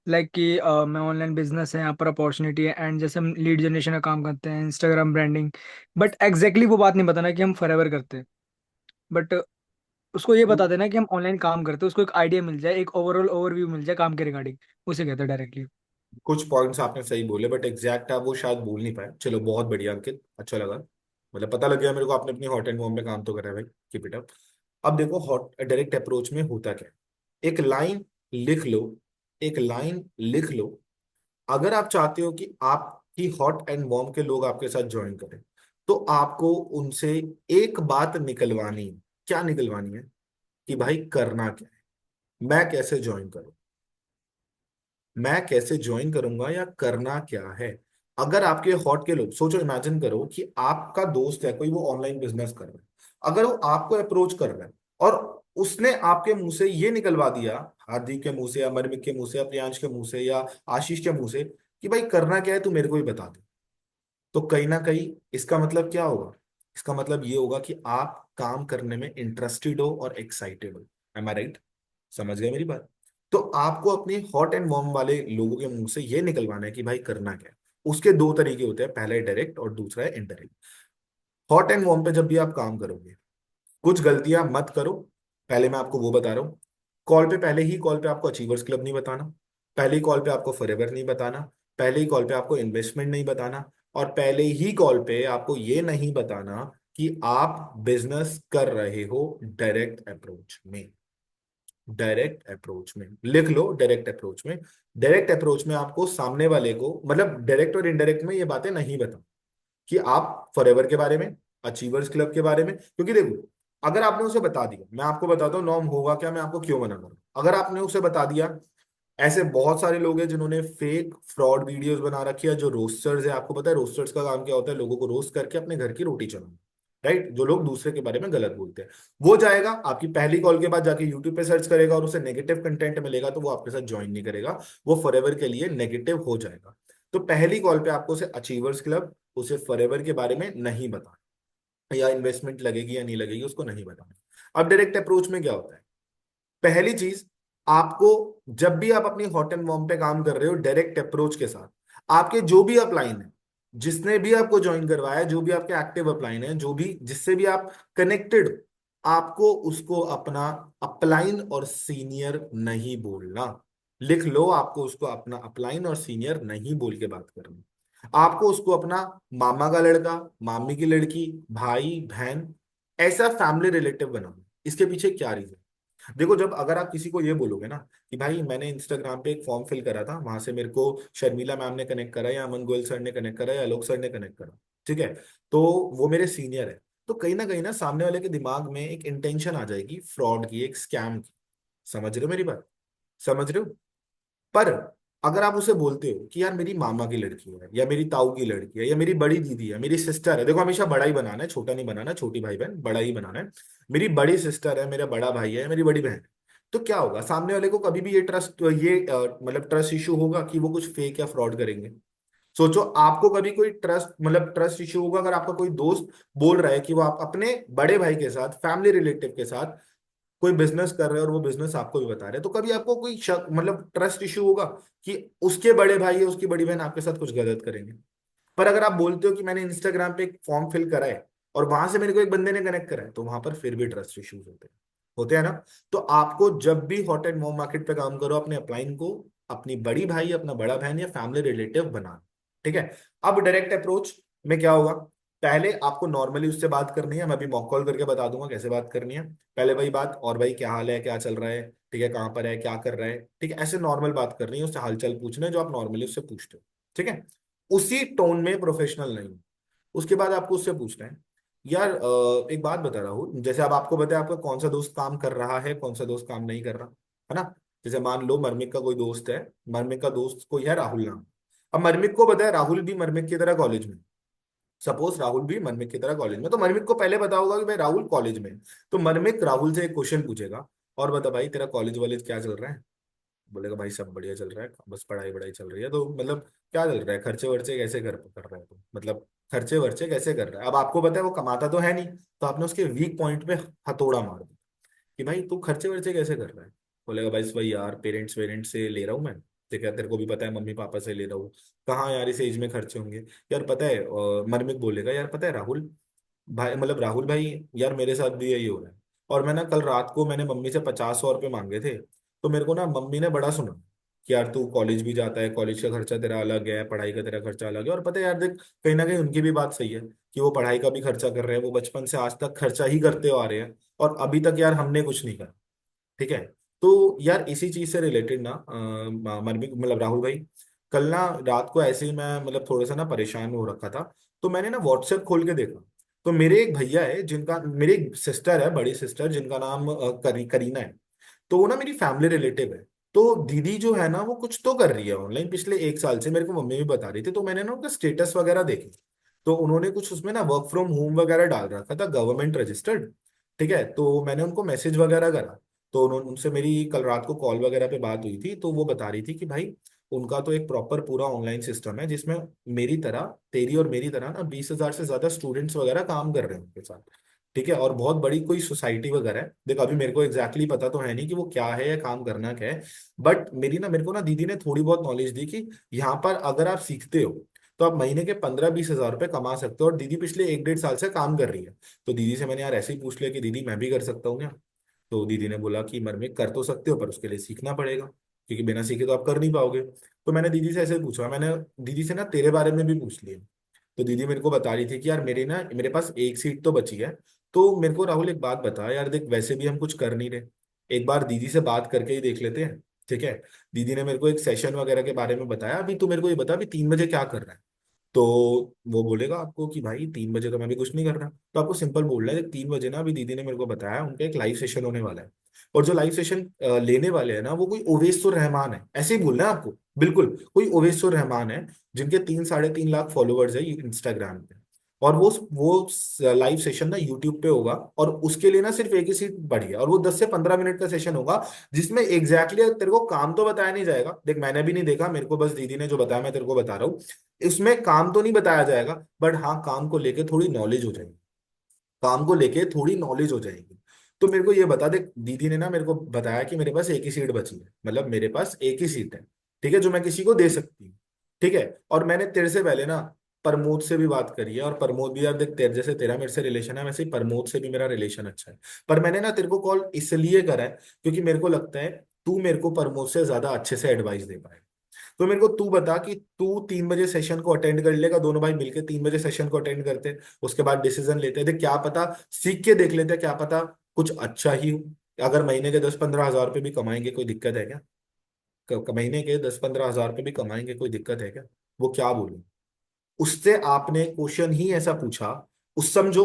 लाइक कि मैं ऑनलाइन बिजनेस है, यहाँ पर अपॉर्चुनिटी है, एंड जैसे हम लीड जनरेशन का काम करते हैं, इंस्टाग्राम ब्रांडिंग, बट एग्जैक्टली वो बात नहीं बताना कि हम फॉरएवर करते हैं। बट उसको ये बता देना कि हम ऑनलाइन काम करते हैं, उसको एक आइडिया मिल जाए, एक ओवरऑल ओवरव्यू मिल जाए काम के रिगार्डिंग, उसे कहते हैं डायरेक्टली। कुछ पॉइंट्स आपने सही बोले बट एग्जैक्ट आप वो शायद बोल नहीं पाए। चलो बहुत बढ़िया अंकित, अच्छा लगा। मतलब पता लग गया मेरे को आपने अपनी हॉट एंड वॉर्म में काम तो करा है भाई, कीप इट अप। अब देखो हॉट डायरेक्ट अप्रोच में होता क्या है, एक लाइन लिख लो, एक लाइन लिख लो। अगर आप चाहते हो कि आपकी हॉट एंड वॉर्म के लोग आपके साथ ज्वाइन करें, तो आपको उनसे एक बात निकलवानी है। क्या निकलवानी है? कि भाई करना क्या है, मैं कैसे ज्वाइन करूं, मैं कैसे ज्वाइन करूंगा या करना क्या है। अगर आपके हॉट के लोग, सोचो इमेजिन करो कि आपका दोस्त है कोई, वो ऑनलाइन बिजनेस कर रहा है, अगर वो आपको अप्रोच कर रहा है और उसने आपके मुंह से ये निकलवा दिया, हार्दिक के मुंह से या मरमिक के मुंह से या प्रियांश के मुंह से या आशीष के मुंह से, कि भाई करना क्या है तू मेरे को ही बता दे, तो कहीं ना कहीं इसका मतलब क्या होगा? इसका मतलब ये होगा कि आप काम करने में इंटरेस्टेड हो और एक्साइटेड हो। एम आई राइट? समझ गए मेरी बात? तो आपको अपने हॉट एंड वार्म वाले लोगों के मुंह से ये निकलवाना है कि भाई करना क्या है। उसके दो तरीके होते हैं, पहला है डायरेक्ट और दूसरा है इनडायरेक्ट। हॉट एंड वार्म पे जब भी आप काम करोगे, कुछ गलतियां मत करो। पहले मैं आपको वो बता रहा हूँ, कॉल पे, पहले ही कॉल पे आपको अचीवर्स क्लब नहीं बताना, पहले ही कॉल पे आपको फॉरएवर नहीं बताना, पहले ही कॉल पे आपको इन्वेस्टमेंट नहीं बताना, और पहले ही कॉल पे आपको ये नहीं बताना कि आप बिजनेस कर रहे हो डायरेक्ट अप्रोच में। डायरेक्ट अप्रोच में लिख लो, डायरेक्ट अप्रोच में। डायरेक्ट अप्रोच में आपको सामने वाले को, मतलब डायरेक्ट और इनडायरेक्ट में ये बातें नहीं बता कि आप फॉरएवर के बारे में, अचीवर्स क्लब के बारे में, क्योंकि देखो अगर आपने उसे बता दिया, मैं आपको बताता हूँ नॉर्म होगा क्या, मैं आपको क्यों मना करूँ। अगर आपने उसे बता दिया, ऐसे बहुत सारे लोग हैं जिन्होंने फेक फ्रॉड वीडियोस बना रखी है, जो रोस्टर्स है, आपको पता है रोस्टर्स का काम क्या होता है? लोगों को रोस्ट करके अपने घर की रोटी चलाना। राइट? जो लोग दूसरे के बारे में गलत बोलते हैं, वो जाएगा आपकी पहली कॉल के बाद जाके यूट्यूब पे सर्च करेगा और उसे नेगेटिव कंटेंट मिलेगा, तो वो आपके साथ ज्वाइन नहीं करेगा, वो फॉरएवर के लिए नेगेटिव हो जाएगा। तो पहली कॉल पे आपको उसे अचीवर्स क्लब, उसे फॉरएवर के बारे में नहीं बताना, या इन्वेस्टमेंट लगेगी या नहीं लगेगी उसको नहीं बताना। अब डायरेक्ट अप्रोच में क्या होता है? पहली चीज, आपको जब भी आप अपनी हॉट एंड वार्म पे काम कर रहे हो डायरेक्ट अप्रोच के साथ, आपके जो भी अपलाइन है, जिसने भी आपको ज्वाइन करवाया है, जो भी आपके एक्टिव अपलाइन है, जो भी जिससे भी आप कनेक्टेड हो, आपको उसको अपना अपलाइन और सीनियर नहीं बोलना। लिख लो, आपको उसको अपना अपलाइन और सीनियर नहीं बोल के बात करनी। आपको उसको अपना मामा का लड़का, मामी की लड़की, भाई बहन, ऐसा फैमिली रिलेटिव बनाना। इसके पीछे क्या रीजन? देखो, जब अगर आप किसी को ये बोलोगे ना कि भाई मैंने इंस्टाग्राम पे एक फॉर्म फिल करा था, वहां से मेरे को शर्मिला मैम ने कनेक्ट करा, या अमन गोयल सर ने कनेक्ट करा, या आलोक सर ने कनेक्ट करा, ठीक है, तो वो मेरे सीनियर है, तो कहीं ना सामने वाले के दिमाग में एक इंटेंशन आ जाएगी फ्रॉड की, एक स्कैम की। समझ रहे हो मेरी बात? समझ रहे हो? पर अगर आप उसे बोलते हो कि यार मेरी मामा की लड़की है, या मेरी ताऊ की लड़की है, या मेरी बड़ी दीदी है, मेरी सिस्टर है, देखो हमेशा बड़ा ही बनाना है, छोटा नहीं बनाना, छोटी भाई बहन, बड़ा ही बनाना है। मेरी बड़ी सिस्टर है, मेरा बड़ा भाई है, मेरी बड़ी बहन है, तो क्या होगा? सामने वाले को कभी भी ये ट्रस्ट, ये मतलब ट्रस्ट इशू होगा कि वो कुछ फेक या फ्रॉड करेंगे? सोचो, आपको कभी कोई ट्रस्ट, मतलब ट्रस्ट इशू होगा अगर आपका कोई दोस्त बोल रहा है कि वो आप अपने बड़े भाई के साथ, फैमिली रिलेटिव के साथ कोई बिजनेस कर रहे हैं और वो बिजनेस आपको भी बता रहे हैं, तो कभी आपको कोई शक, मतलब ट्रस्ट इशू होगा कि उसके बड़े भाई या उसकी बड़ी बहन आपके साथ कुछ गलत करेंगे? पर अगर आप बोलते हो कि मैंने इंस्टाग्राम पे एक फॉर्म फिल करा है और वहां से मेरे को एक बंदे ने कनेक्ट करा है, तो वहां पर फिर भी ट्रस्ट इश्यूज होते हैं ना। तो आपको जब भी हॉट एंड मोम मार्केट पे काम करो, अपने अपलाइन को अपनी बड़ी भाई, अपना बड़ा बहन या फैमिली रिलेटिव बना। ठीक है? अब डायरेक्ट अप्रोच में क्या होगा? पहले आपको नॉर्मली उससे बात करनी है, मैं अभी मॉक कॉल करके बता दूंगा कैसे बात करनी है। पहले वही बात, और भाई क्या हाल है, क्या चल रहा है, ठीक है, कहाँ पर है, क्या कर रहा है, ठीक है, ऐसे नॉर्मल बात करनी है, उससे हालचाल पूछना है जो आप नॉर्मली उससे पूछते हो। ठीक है? उसी टोन में, प्रोफेशनल नहीं। उसके बाद आपको उससे पूछना है, यार एक बात बता रहा हूँ, जैसे अब आपको बताया आपका कौन सा दोस्त काम कर रहा है, कौन सा दोस्त काम नहीं कर रहा, है ना? जैसे मान लो मर्मिक का कोई दोस्त है, मर्मिक का दोस्त कोई है राहुल नाम। अब मर्मिक को बताया राहुल भी मर्मिक की तरह कॉलेज में, सपोज राहुल भी मर्मिक की तरह कॉलेज में, तो मर्मिक को पहले पता होगा कि भाई राहुल कॉलेज में है। तो मर्मिक राहुल से एक क्वेश्चन पूछेगा, और बता भाई तेरा कॉलेज वॉलेज क्या चल रहा है? बोलेगा भाई सब बढ़िया चल रहा है, बस पढ़ाई वढ़ाई चल रही है। तो मतलब क्या चल रहा है, खर्चे वर्चे कैसे कर रहा है तो, मतलब खर्चे वर्चे कैसे कर रहा है। अब आपको पता है वो कमाता तो है नहीं, तो आपने उसके वीक पॉइंट पे हथौड़ा मार दिया कि भाई तू खर्चे वर्चे कैसे कर रहा है। बोलेगा भाई भाई यार पेरेंट्स वेरेंट्स से ले रहा हूँ मैं। ठीक है, तेरे को भी पता है मम्मी पापा से ले रहा हूँ। कहाँ यार इस एज में खर्चे होंगे। यार पता है मरमिक बोलेगा, यार पता है राहुल भाई, मतलब राहुल भाई, यार मेरे साथ भी यही हो रहा है। और मैं ना कल रात को मैंने मम्मी से 50-100 रुपये मांगे थे। तो मेरे को ना मम्मी ने बड़ा सुना कि यार तू कॉलेज भी जाता है, कॉलेज का खर्चा तेरा अलग है, पढ़ाई का तेरा खर्चा अलग है। और पता है यार देख, कहीं ना कहीं उनकी भी बात सही है कि वो पढ़ाई का भी खर्चा कर रहे हैं, वो बचपन से आज तक खर्चा ही करते आ रहे हैं। और अभी तक यार हमने कुछ नहीं करा। ठीक है। तो यार इसी चीज से रिलेटेड ना मरमी मतलब राहुल भाई, कल ना रात को ऐसे ही मैं मतलब थोड़ा सा ना परेशान हो रखा था। तो मैंने ना व्हाट्सएप खोल के देखा। तो मेरे एक भैया है जिनका, मेरी एक सिस्टर है, बड़ी सिस्टर, जिनका नाम करीना है। तो वो ना मेरी फैमिली रिलेटिव है। तो दीदी जो है ना वो कुछ तो कर रही है ऑनलाइन पिछले 1 साल से, मेरे को मम्मी भी बता रही थी। तो मैंने ना उनका स्टेटस वगैरह देखे। तो उन्होंने कुछ उसमें ना वर्क फ्रॉम होम वगैरह डाल रखा था, गवर्नमेंट रजिस्टर्ड। ठीक है, तो मैंने उनको मैसेज वगैरह करा। तो उन्होंने, उनसे मेरी कल रात को कॉल वगैरह पे बात हुई थी। तो वो बता रही थी कि भाई उनका तो एक प्रॉपर पूरा ऑनलाइन सिस्टम है जिसमें मेरी तरह, तेरी और मेरी तरह ना 20,000 से ज्यादा स्टूडेंट्स वगैरह काम कर रहे हैं उनके साथ। ठीक है, और बहुत बड़ी कोई सोसाइटी वगैरह है। देख अभी मेरे को एग्जैक्टली पता तो है नहीं कि वो क्या है या काम करना क्या है। बट मेरे को ना दीदी ने थोड़ी बहुत नॉलेज दी कि यहाँ पर अगर आप सीखते हो तो आप महीने के 15-20 हज़ार रुपए कमा सकते हो। और दीदी पिछले 1-1.5 साल से काम कर रही है। तो दीदी से मैंने यार ऐसे ही पूछ लिया कि दीदी मैं भी कर सकता हूँ क्या। तो दीदी ने बोला कि मर में कर तो सकते हो पर उसके लिए सीखना पड़ेगा, क्योंकि बिना सीखे तो आप कर नहीं पाओगे। तो मैंने दीदी से ऐसे पूछा, मैंने दीदी से ना तेरे बारे में भी पूछ लिया। तो दीदी मेरे को बता रही थी कि यार मेरे पास एक सीट तो बची है। तो मेरे को राहुल एक बात बता यार, देख वैसे भी हम कुछ कर नहीं रहे, एक बार दीदी से बात करके ही देख लेते हैं। ठीक है। दीदी ने मेरे को एक सेशन वगैरह के बारे में बताया। अभी तू मेरे को ये बता अभी 3 बजे क्या कर रहा है। तो वो बोलेगा आपको कि भाई 3 बजे तो मैं भी कुछ नहीं कर रहा। तो आपको सिंपल बोलना है, 3 बजे ना अभी दीदी ने मेरे को बताया उनका एक लाइव सेशन होने वाला है। और जो लाइव सेशन लेने वाले हैं ना वो कोई ओवेसुर रहमान है, ऐसे ही बोलना है आपको। बिल्कुल कोई ओवेसुर रहमान है, जिनके 3-3.5 लाख फॉलोअर्स है इंस्टाग्राम पे। और वो लाइव सेशन ना यूट्यूब पे होगा। और उसके लिए ना सिर्फ एक ही सीट बढ़ी है, और वो 10 से 15 मिनट का सेशन होगा। जिसमें एग्जैक्टली तेरे को काम तो बताया नहीं जाएगा, देख मैंने भी नहीं देखा, मेरे को बस दीदी ने जो बताया मैं तेरे को बता रहा हूँ। इसमें काम तो नहीं बताया जाएगा, बट हाँ काम को लेके थोड़ी नॉलेज हो जाएगी। काम को लेके थोड़ी नॉलेज हो जाएगी। तो मेरे को ये बता दे, दीदी ने ना मेरे को बताया कि मेरे पास एक ही सीट बची है, मतलब मेरे पास एक ही सीट है। ठीक है, जो मैं किसी को दे सकती हूँ। ठीक है। और मैंने तेरे से पहले ना प्रमोद से भी बात करी है। और प्रमोद भी यार देख, तेरे जैसे तेरा मेरे से रिलेशन है वैसे ही प्रमोद से भी मेरा रिलेशन अच्छा है। पर मैंने ना तेरे को कॉल इसलिए करा है क्योंकि मेरे को लगता है तू मेरे को प्रमोद से ज्यादा अच्छे से एडवाइस दे पाए। तो मेरे को तू बता कि तू 3 बजे सेशन को अटेंड कर लेगा, दोनों भाई मिलके 3 बजे सेशन को अटेंड करते हैं, उसके बाद डिसीजन लेते हैं। देख क्या पता, सीख के देख लेते हैं, क्या पता कुछ अच्छा ही हो। अगर महीने के 10-15 हज़ार रुपये भी कमाएंगे कोई दिक्कत है क्या। महीने के 10-15 हज़ार रुपये भी कमाएंगे कोई दिक्कत है क्या। वो क्या बोले। उससे आपने क्वेश्चन ही ऐसा पूछा, उस समझो,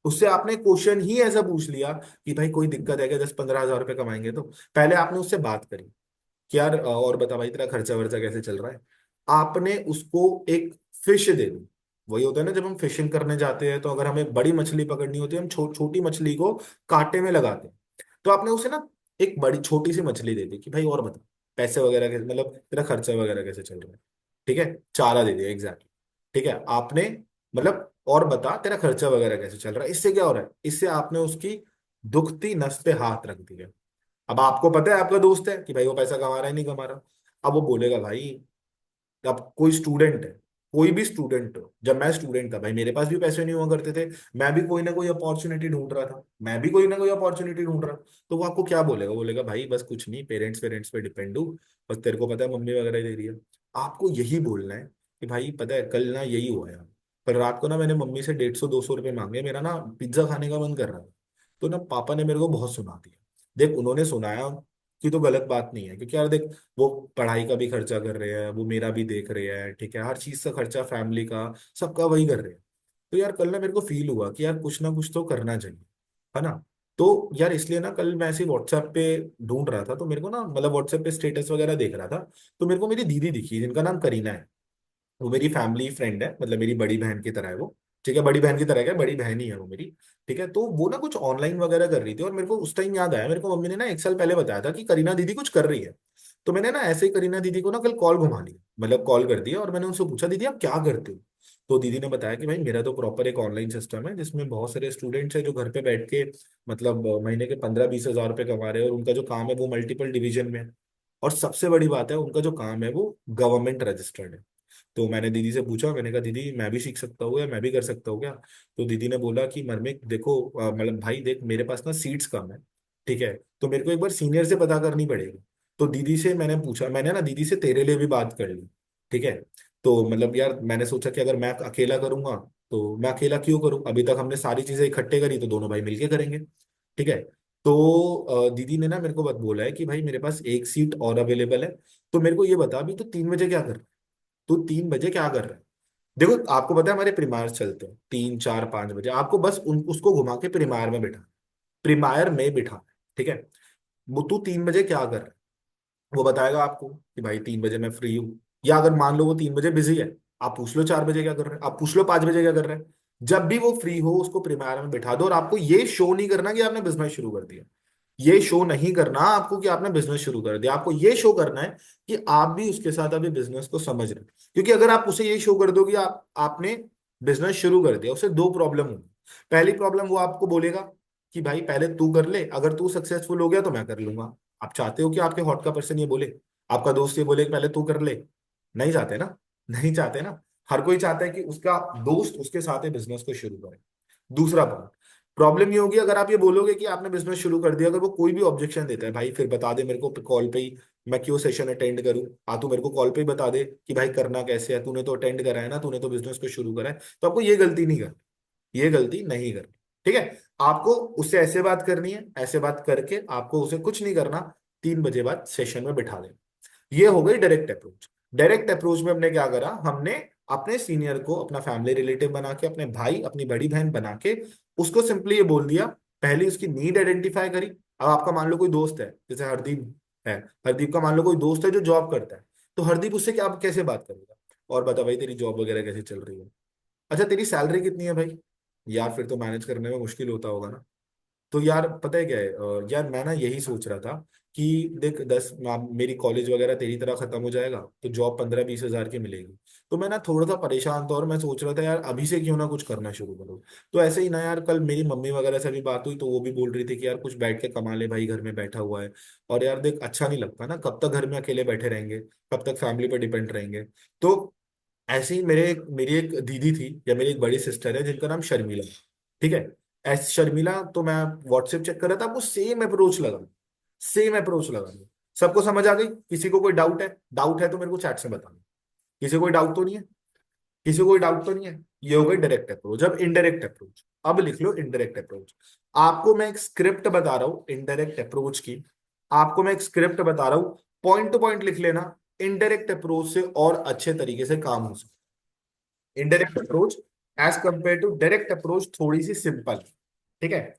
उससे आपने क्वेश्चन ही ऐसा पूछ लिया कि भाई कोई दिक्कत है क्या 10-15 हज़ार रुपये कमाएंगे तो। पहले आपने उससे बात करी कि यार और बता भाई तेरा खर्चा वर्चा कैसे चल रहा है। आपने उसको एक फिश दे दी। वही होता है ना जब हम फिशिंग करने जाते हैं तो अगर हमें बड़ी मछली पकड़नी होती है हम छोटी मछली को कांटे में लगाते हैं। तो आपने उसे ना एक बड़ी छोटी सी मछली दे दी कि भाई और बता पैसे वगैरह कैसे, मतलब तेरा खर्चा वगैरह कैसे चल रहा है। ठीक है, चारा दे दिया एग्जैक्टली। ठीक है आपने, मतलब और बता तेरा खर्चा वगैरह कैसे चल रहा है। इससे क्या हो रहा है, इससे आपने उसकी दुखती नस पे हाथ रख दिया। अब आपको पता है आपका दोस्त है कि भाई वो पैसा कमा रहा है नहीं कमा रहा। अब वो बोलेगा भाई, अब कोई स्टूडेंट है, कोई भी स्टूडेंट हो, जब मैं स्टूडेंट था भाई मेरे पास भी पैसे नहीं हुआ करते थे। मैं भी कोई ना कोई अपॉर्चुनिटी ढूंढ रहा था, मैं भी कोई ना कोई अपॉर्चुनिटी ढूंढ रहा। तो वो आपको क्या बोलेगा, बोलेगा भाई बस कुछ नहीं, पेरेंट्स पेरेंट्स पे डिपेंड हूँ, बस तेरे को पता है मम्मी वगैरह ही दे रही है। आपको यही बोलना है कि भाई पता है कल ना यही हुआ यार, पर रात को ना मैंने मम्मी से 150-200 रुपये मांगे, मेरा ना पिज्जा खाने का मन कर रहा था। तो ना पापा ने मेरे को बहुत सुना दिया। देख उन्होंने सुनाया कि तो गलत बात नहीं है, क्योंकि यार देख वो पढ़ाई का भी खर्चा कर रहे हैं, वो मेरा भी देख रहे हैं। ठीक है, हर चीज का खर्चा फैमिली का सबका वही कर रहे हैं। तो यार कल ना मेरे को फील हुआ कि यार कुछ ना कुछ तो करना चाहिए, है ना। तो यार इसलिए ना कल मैं ऐसे व्हाट्सएप पे ढूंढ रहा था, तो मेरे को ना मतलब व्हाट्सएप पे स्टेटस वगैरह देख रहा था। तो मेरे को मेरी दीदी दिखी जिनका नाम करीना है। वो मेरी फैमिली फ्रेंड है, मतलब मेरी बड़ी बहन की तरह है वो। ठीक है, बड़ी बहन की तरह क्या, बड़ी बहन ही है वो मेरी। ठीक है, तो वो ना कुछ ऑनलाइन वगैरह कर रही थी और मेरे को उस टाइम याद आया, मेरे को मम्मी ने ना 1 साल पहले बताया था कि करीना दीदी कुछ कर रही है। तो मैंने ना ऐसे ही करीना दीदी को ना कल कॉल घुमा ली, मतलब कॉल कर दिया, और मैंने उनसे पूछा दीदी आप क्या करते हो। तो दीदी ने बताया कि भाई मेरा तो प्रॉपर एक ऑनलाइन सिस्टम है जिसमें बहुत सारे स्टूडेंट्स हैं जो घर पे बैठ के मतलब महीने के 15-20 हज़ार रुपए कमा रहे हैं, और उनका जो काम है वो मल्टीपल डिवीजन में है। और सबसे बड़ी बात है उनका जो काम है वो गवर्नमेंट रजिस्टर्ड है। तो मैंने दीदी से पूछा, मैंने कहा दीदी मैं भी सीख सकता हूँ या मैं भी कर सकता हूँ क्या। तो दीदी ने बोला कि मरमिक देखो मतलब भाई देख मेरे पास ना सीट्स कम है, ठीक है, तो मेरे को एक बार सीनियर से पता करनी पड़ेगी। तो दीदी से मैंने पूछा, मैंने ना दीदी से तेरे लिए भी बात कर ली, ठीक है। तो मतलब यार मैंने सोचा कि अगर मैं अकेला करूंगा तो मैं अकेला क्यों करूं, अभी तक हमने सारी चीजें इकट्ठे करी तो दोनों भाई मिलके करेंगे, ठीक है। तो दीदी ने ना मेरे को बत बोला है कि भाई मेरे पास एक सीट और अवेलेबल है, तो मेरे को ये बता अभी तो 3 बजे क्या कर, तू 3 बजे क्या कर रहा है। देखो आपको पता है हमारे प्रीमायर चलते हैं 3, 4, 5 बजे, आपको बस उसको घुमा के प्रीमायर में बिठा, प्रीमायर में बिठा, ठीक है। वो तू 3 बजे क्या कर रहा है वो बताएगा आपको कि भाई 3 बजे मैं फ्री हूँ। या अगर मान लो वो 3 बजे बिजी है, आप पूछ लो 4 बजे क्या कर रहे हैं, आप पूछ लो 5 बजे क्या कर रहे हैं। जब भी वो फ्री हो उसको प्रीमायर में बिठा दो, और आपको ये शो नहीं करना कि आपने बिजनेस शुरू कर दिया। ये शो नहीं करना आपको कि आपने बिजनेस शुरू कर दिया, आपको ये शो करना है कि आप भी उसके साथ अभी बिजनेस को समझ रहे हैं। क्योंकि अगर आप उसे ये शो कर दो कि आपने बिजनेस शुरू कर दिया, उसे दो प्रॉब्लम होगी। पहली प्रॉब्लम वो आपको बोलेगा कि भाई पहले तू कर ले, अगर तू सक्सेसफुल हो गया तो मैं कर लूंगा। आप चाहते हो कि आपके हॉट का पर्सन ये बोले, आपका दोस्त ये बोले कि पहले तू कर ले? नहीं चाहते ना, नहीं चाहते ना। हर कोई चाहता है कि उसका दोस्त उसके साथ बिजनेस को शुरू करे। दूसरा पॉइंट, प्रॉब्लम ये होगी अगर आप ये बोलोगे कि आपने बिजनेस शुरू कर दिया, अगर वो कोई भी ऑब्जेक्शन देता है, भाई फिर बता दे मेरे को कॉल पे ही, मैं क्यों सेशन अटेंड करूं, तू मेरे को कॉल पे ही बता दे कि भाई करना कैसे है, तूने तो अटेंड करा है ना, तूने तो बिजनेस को शुरू करा है, तो आपको ये गलती नहीं करनी, ये गलती नहीं करनी, ठीक है। आपको उससे ऐसे बात करनी है, ऐसे बात करके आपको उसे कुछ नहीं करना, 3 बजे बाद सेशन में बिठा देना। ये हो गई डायरेक्ट अप्रोच। डायरेक्ट अप्रोच में हमने क्या करा, हमने अपने सीनियर को अपना फैमिली रिलेटिव बना के, अपने भाई अपनी बड़ी बहन बना के उसको सिंपली ये बोल दिया, पहले उसकी नीड आइडेंटिफाई करी। अब आपका मान लो कोई दोस्त है, जैसे हरदीप है, हरदीप का मान लो कोई दोस्त है जो जॉब करता है, तो हरदीप उससे क्या कैसे बात करेगा, और बता भाई तेरी जॉब वगैरह कैसे चल रही है, अच्छा तेरी सैलरी कितनी है भाई, यार फिर तो मैनेज करने में मुश्किल होता होगा ना। तो यार पता है क्या है यार मैं ना यही सोच रहा था कि देख मेरी कॉलेज वगैरह तेरी तरह खत्म हो जाएगा तो जॉब 15-20 हज़ार की मिलेगी। तो मैं ना थोड़ा सा परेशान था और मैं सोच रहा था यार अभी से क्यों ना कुछ करना शुरू करो। तो ऐसे ही ना यार कल मेरी मम्मी वगैरह से भी बात हुई तो वो भी बोल रही थी कि यार कुछ बैठ के कमा ले भाई, घर में बैठा हुआ है। और यार देख अच्छा नहीं लगता ना, कब तक घर में अकेले बैठे रहेंगे, कब तक फैमिली पर डिपेंड रहेंगे। तो ऐसे ही मेरी एक दीदी थी या मेरी एक बड़ी सिस्टर है जिनका नाम शर्मिला, ठीक है। ऐसे शर्मिला, तो मैं व्हाट्सएप चेक कर रहा था, वो सेम अप्रोच लगा, सबको समझ आ गई। किसी को कोई डाउट है तो मेरे को चैट से बताना। किसी को कोई डाउट तो नहीं है, किसी को कोई डाउट तो नहीं है। ये हो गई डायरेक्ट अप्रोच। अब इनडायरेक्ट अप्रोच, अब लिख लो इनडायरेक्ट अप्रोच। आपको मैं एक स्क्रिप्ट बता रहा हूं इनडायरेक्ट अप्रोच की, आपको मैं एक स्क्रिप्ट बता रहा हूं, पॉइंट टू पॉइंट लिख लेना। इनडायरेक्ट अप्रोच से और अच्छे तरीके से काम हो सकता है। Indirect approach as compare to direct approach थोड़ी सी सिंपल, ठीक है।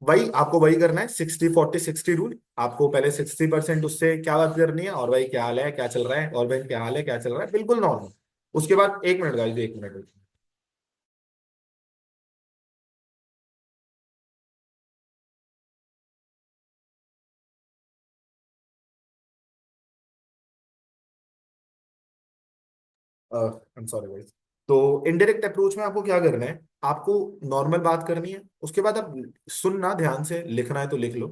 वही आपको वही करना है, 60-40-60 रूल। आपको पहले 60% उससे क्या बात करनी है, और भाई क्या हाल है क्या चल रहा है, और भाई क्या हाल है क्या चल रहा है, बिल्कुल नॉर्मल। उसके बाद 1 minute guys, 1 minute. I am sorry guys. तो इनडायरेक्ट अप्रोच में आपको क्या करना है, आपको नॉर्मल बात करनी है, उसके बाद आप सुनना ध्यान से, लिखना है तो लिख लो।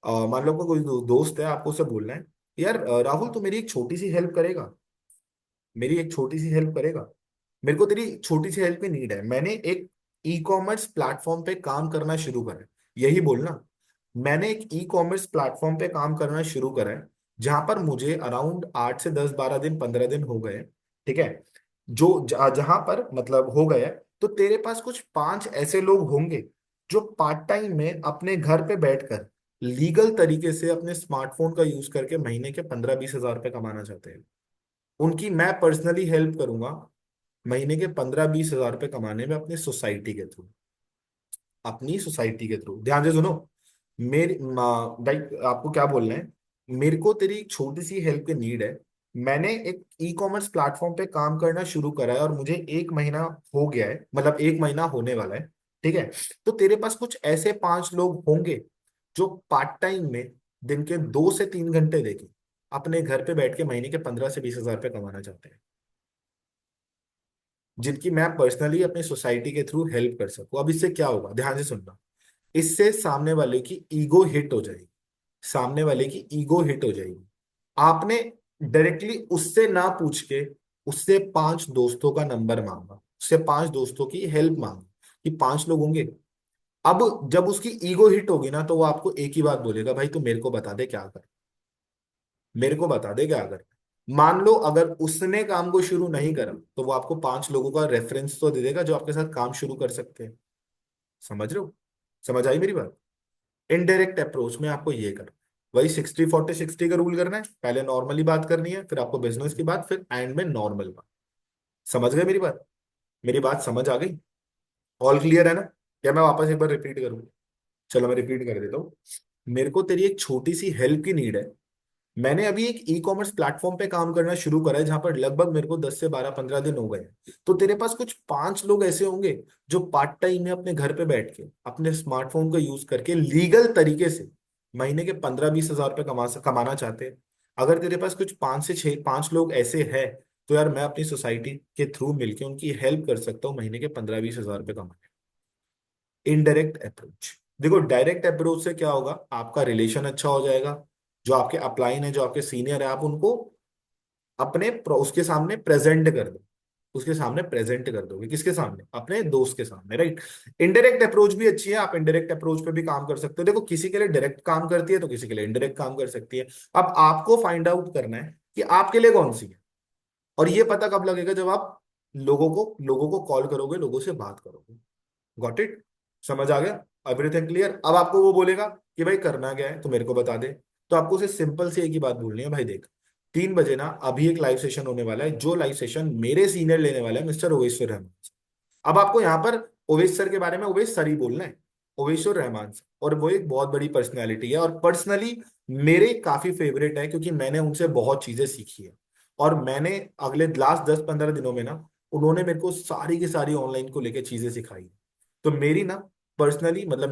मान लो आपका कोई दोस्त है, आपको उससे बोलना है यार राहुल तू मेरी एक छोटी सी हेल्प करेगा, मेरी एक छोटी सी हेल्प करेगा, मेरे को तेरी छोटी सी हेल्प की नीड है। मैंने एक ई कॉमर्स प्लेटफॉर्म पे काम करना शुरू करा है, यही बोलना। मैंने एक ई कॉमर्स प्लेटफॉर्म पे काम करना शुरू करा है जहां पर मुझे अराउंड 8 से 10, 12 दिन, 15 दिन हो गए, ठीक है। जहां पर मतलब हो गया है, तो तेरे पास कुछ 5 ऐसे लोग होंगे जो पार्ट टाइम में अपने घर पे बैठकर लीगल तरीके से अपने स्मार्टफोन का यूज करके महीने के 15-20 हज़ार रुपए कमाना चाहते हैं। उनकी मैं पर्सनली हेल्प करूंगा महीने के 15-20 हज़ार रुपए कमाने में, अपनी सोसाइटी के थ्रू, अपनी सोसाइटी के थ्रू। ध्यान से सुनो, भाई आपको क्या बोलना है, मेरे को तेरी एक छोटी सी हेल्प की नीड है। मैंने एक ई कॉमर्स प्लेटफॉर्म पे काम करना शुरू करा है और मुझे 1 महीना हो गया है, मतलब 1 महीना होने वाला है, ठीक है। तो तेरे पास कुछ ऐसे 5 लोग होंगे जो पार्ट टाइम में दिन के 2 से 3 घंटे देके अपने घर पे बैठ के महीने के 15 से 20 हजार रुपये कमाना चाहते हैं, जिनकी मैं पर्सनली अपनी सोसाइटी के थ्रू हेल्प कर सकूं। अब इससे क्या होगा, ध्यान से सुनना। इससे सामने वाले की ईगो हिट हो जाएगी, सामने वाले की ईगो हिट हो जाएगी। आपने डायरेक्टली उससे ना पूछ के उससे 5 दोस्तों का नंबर मांगा, उससे 5 दोस्तों की हेल्प मांगी कि 5 लोग होंगे। अब जब उसकी ईगो हिट होगी ना, तो वो आपको एक ही बात बोलेगा, भाई तू मेरे को बता दे क्या कर, मेरे को बता दे क्या कर। मान लो अगर उसने काम को शुरू नहीं करा, तो वो आपको 5 लोगों का रेफरेंस तो दे देगा जो आपके साथ काम शुरू कर सकते हैं। समझ रहे हो, समझ आई मेरी बात। इनडायरेक्ट अप्रोच में आपको ये करना है, वही 60-40-60 का रूल करना है। पहले नॉर्मली बात करनी है, फिर आपको बिजनेस की बात, फिर एंड में नॉर्मल बात। समझ गए मेरी बात, मेरी बात समझ आ गई? ऑल क्लियर है ना? क्या मैं वापस एक बार रिपीट करूँ? चलो मैं रिपीट कर देता हूँ। मेरे को तेरी एक छोटी सी हेल्प की नीड है। मैंने अभी एक ई कॉमर्स प्लेटफॉर्म पे काम करना शुरू करा है, जहां पर लगभग मेरे को 10 से 12 15 दिन हो गए हैं। तो तेरे पास कुछ 5 लोग ऐसे होंगे जो पार्ट टाइम में अपने घर पे बैठ के अपने स्मार्टफोन का यूज करके लीगल तरीके से महीने के 15-20 हजार रुपये कमाना चाहते हैं। अगर तेरे पास कुछ 5 से 6 5 लोग ऐसे हैं, तो यार मैं अपनी सोसाइटी के थ्रू मिलके उनकी हेल्प कर सकता हूँ महीने के 15-20 हजार रुपये कमाने। Indirect approach. देखो डायरेक्ट अप्रोच से क्या होगा, आपका रिलेशन अच्छा हो जाएगा। जो आपके अपलाइन है, जो आपके सीनियर है, आप उनको उसके सामने प्रेजेंट कर दो। उसके सामने प्रेजेंट कर दोगे, किसके सामने? अपने दोस्त के सामने, राइट। इनडायरेक्ट अप्रोच भी अच्छी है, आप इनडायरेक्ट अप्रोच पे भी काम कर सकते हो। देखो किसी के लिए डायरेक्ट काम करती है, तो किसी के लिए इनडायरेक्ट काम कर सकती है। अब आपको फाइंड आउट करना है कि आपके लिए कौन सी है। और ये पता कब लगेगा, जब आप लोगों को कॉल करोगे, लोगों से बात करोगे। Got it? समझ आ गया? Everything clear? अब आपको वो बोलेगा कि भाई करना क्या है तो मेरे को बता दे। तो आपको उसे सिंपल से एक ही बात बोलनी है, भाई देख 3 बजे ना अभी एक लाइव सेशन होने वाला है, जो लाइव सेशन मेरे सीनियर लेने वाला है, मिस्टर ओवेश्वर रहमान। अब आपको यहाँ पर ओवेश सर के बारे में ओवेश सर ही बोलना है, ओवेश्वर रहमान सर। और वो एक बहुत बड़ी पर्सनैलिटी है, और पर्सनली मेरे काफी फेवरेट है, क्योंकि मैंने उनसे बहुत चीजें सीखी है। और मैंने अगले लास्ट 10-15 दिनों में ना, उन्होंने मेरे को सारी की सारी ऑनलाइन को लेकर चीजें सिखाई। तो मेरी ना पर्सनली मतलब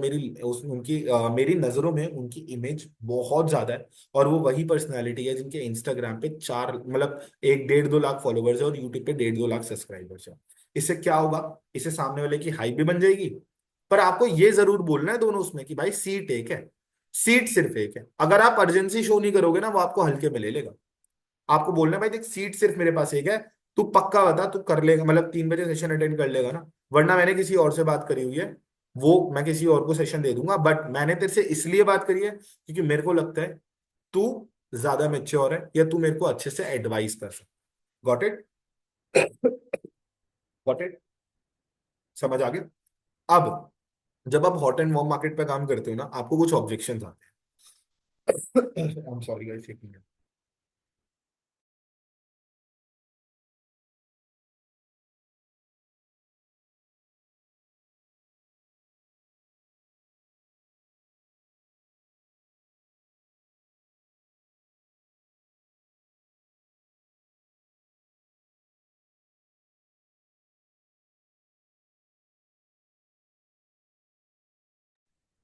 मेरी नजरों में उनकी इमेज बहुत ज्यादा है। और वो वही पर्सनैलिटी है जिनके इंस्टाग्राम पे 1.5 2 लाख फॉलोवर्स है, और यूट्यूब पे 1.5 2 लाख सब्सक्राइबर्स है। इससे क्या होगा, इससे सामने वाले की हाइप भी बन जाएगी। पर आपको ये जरूर बोलना है दोनों उसमें कि भाई सीट एक है, सीट सिर्फ एक है। अगर आप अर्जेंसी शो नहीं करोगे ना, वो आपको हल्के में ले लेगा। आपको बोलना है भाई देख सीट सिर्फ मेरे पास एक है, तू पक्का बता तू कर लेगा, मतलब 3 बजे सेशन अटेंड कर लेगा ना? वरना मैंने किसी और से बात करी हुई है, वो मैं किसी और को सेशन दे दूंगा। बट मैंने तेरे से इसलिए बात करी है क्योंकि मेरे को लगता है तू ज्यादा मेच्योर है, या तू मेरे को अच्छे से एडवाइस कर सकता। Got it? Got it? समझ आ गया? अब जब आप हॉट एंड वार्म मार्केट पे काम करते हो ना, आपको कुछ ऑब्जेक्शंस आते हैं। आई एम सॉरी गाइस, एक मिनट।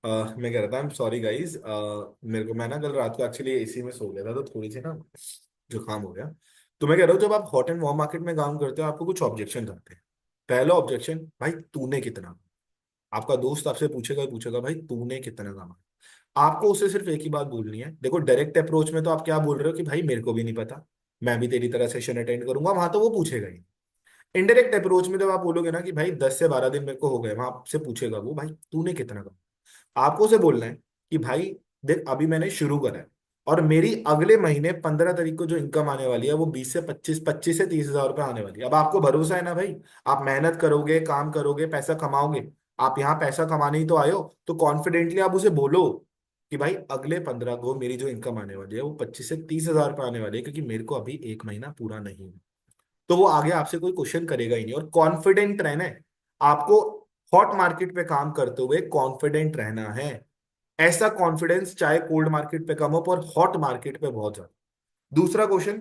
मैं कह रहा था, आई एम सॉरी गाइस। मेरे को मैं ना कल रात को एक्चुअली एसी में सो गया था, तो थोड़ी सी ना जुकाम हो गया। तो मैं कह रहा हूँ, जब आप हॉट एंड वार्म मार्केट में काम करते हो, आपको कुछ ऑब्जेक्शन आते हैं। पहला ऑब्जेक्शन, भाई तूने कितना। आपका दोस्त आपसे पूछेगा ही पूछेगा, भाई तूने कितना कमाया। आपको उसे सिर्फ एक ही बात बोलनी है। देखो डायरेक्ट अप्रोच में तो आप क्या बोल रहे हो कि भाई मेरे को भी नहीं पता, मैं भी तेरी तरह सेशन अटेंड करूंगा, वहां तो वो पूछेगा ही। इनडायरेक्ट अप्रोच में जब आप बोलोगे ना कि भाई 10 से 12 दिन मेरे को हो गए, वहां आपसे पूछेगा वो, भाई तूने कितना कमाया। आपको उसे बोलना है कि भाई देख अभी मैंने शुरू करा है, और मेरी अगले महीने 15 तारीख को जो इनकम आने वाली है वो 20 से 25 25 से 30 हजार रुपये आने वाली है। अब आपको भरोसा है ना भाई, आप मेहनत करोगे, काम करोगे, पैसा कमाओगे। आप यहाँ पैसा कमाने ही तो आए हो, तो कॉन्फिडेंटली आप उसे बोलो कि भाई अगले 15 को मेरी जो इनकम आने वाली है वो 25 से 30 हजार रुपये आने वाली है, क्योंकि मेरे को अभी एक महीना पूरा नहीं है। तो वो आगे आपसे कोई क्वेश्चन करेगा ही नहीं। और कॉन्फिडेंट रहना है आपको। हॉट मार्केट पे काम करते हुए कॉन्फिडेंट रहना है। ऐसा कॉन्फिडेंस चाहे कोल्ड मार्केट पे कम हो, पर हॉट मार्केट पे बहुत ज्यादा। दूसरा क्वेश्चन,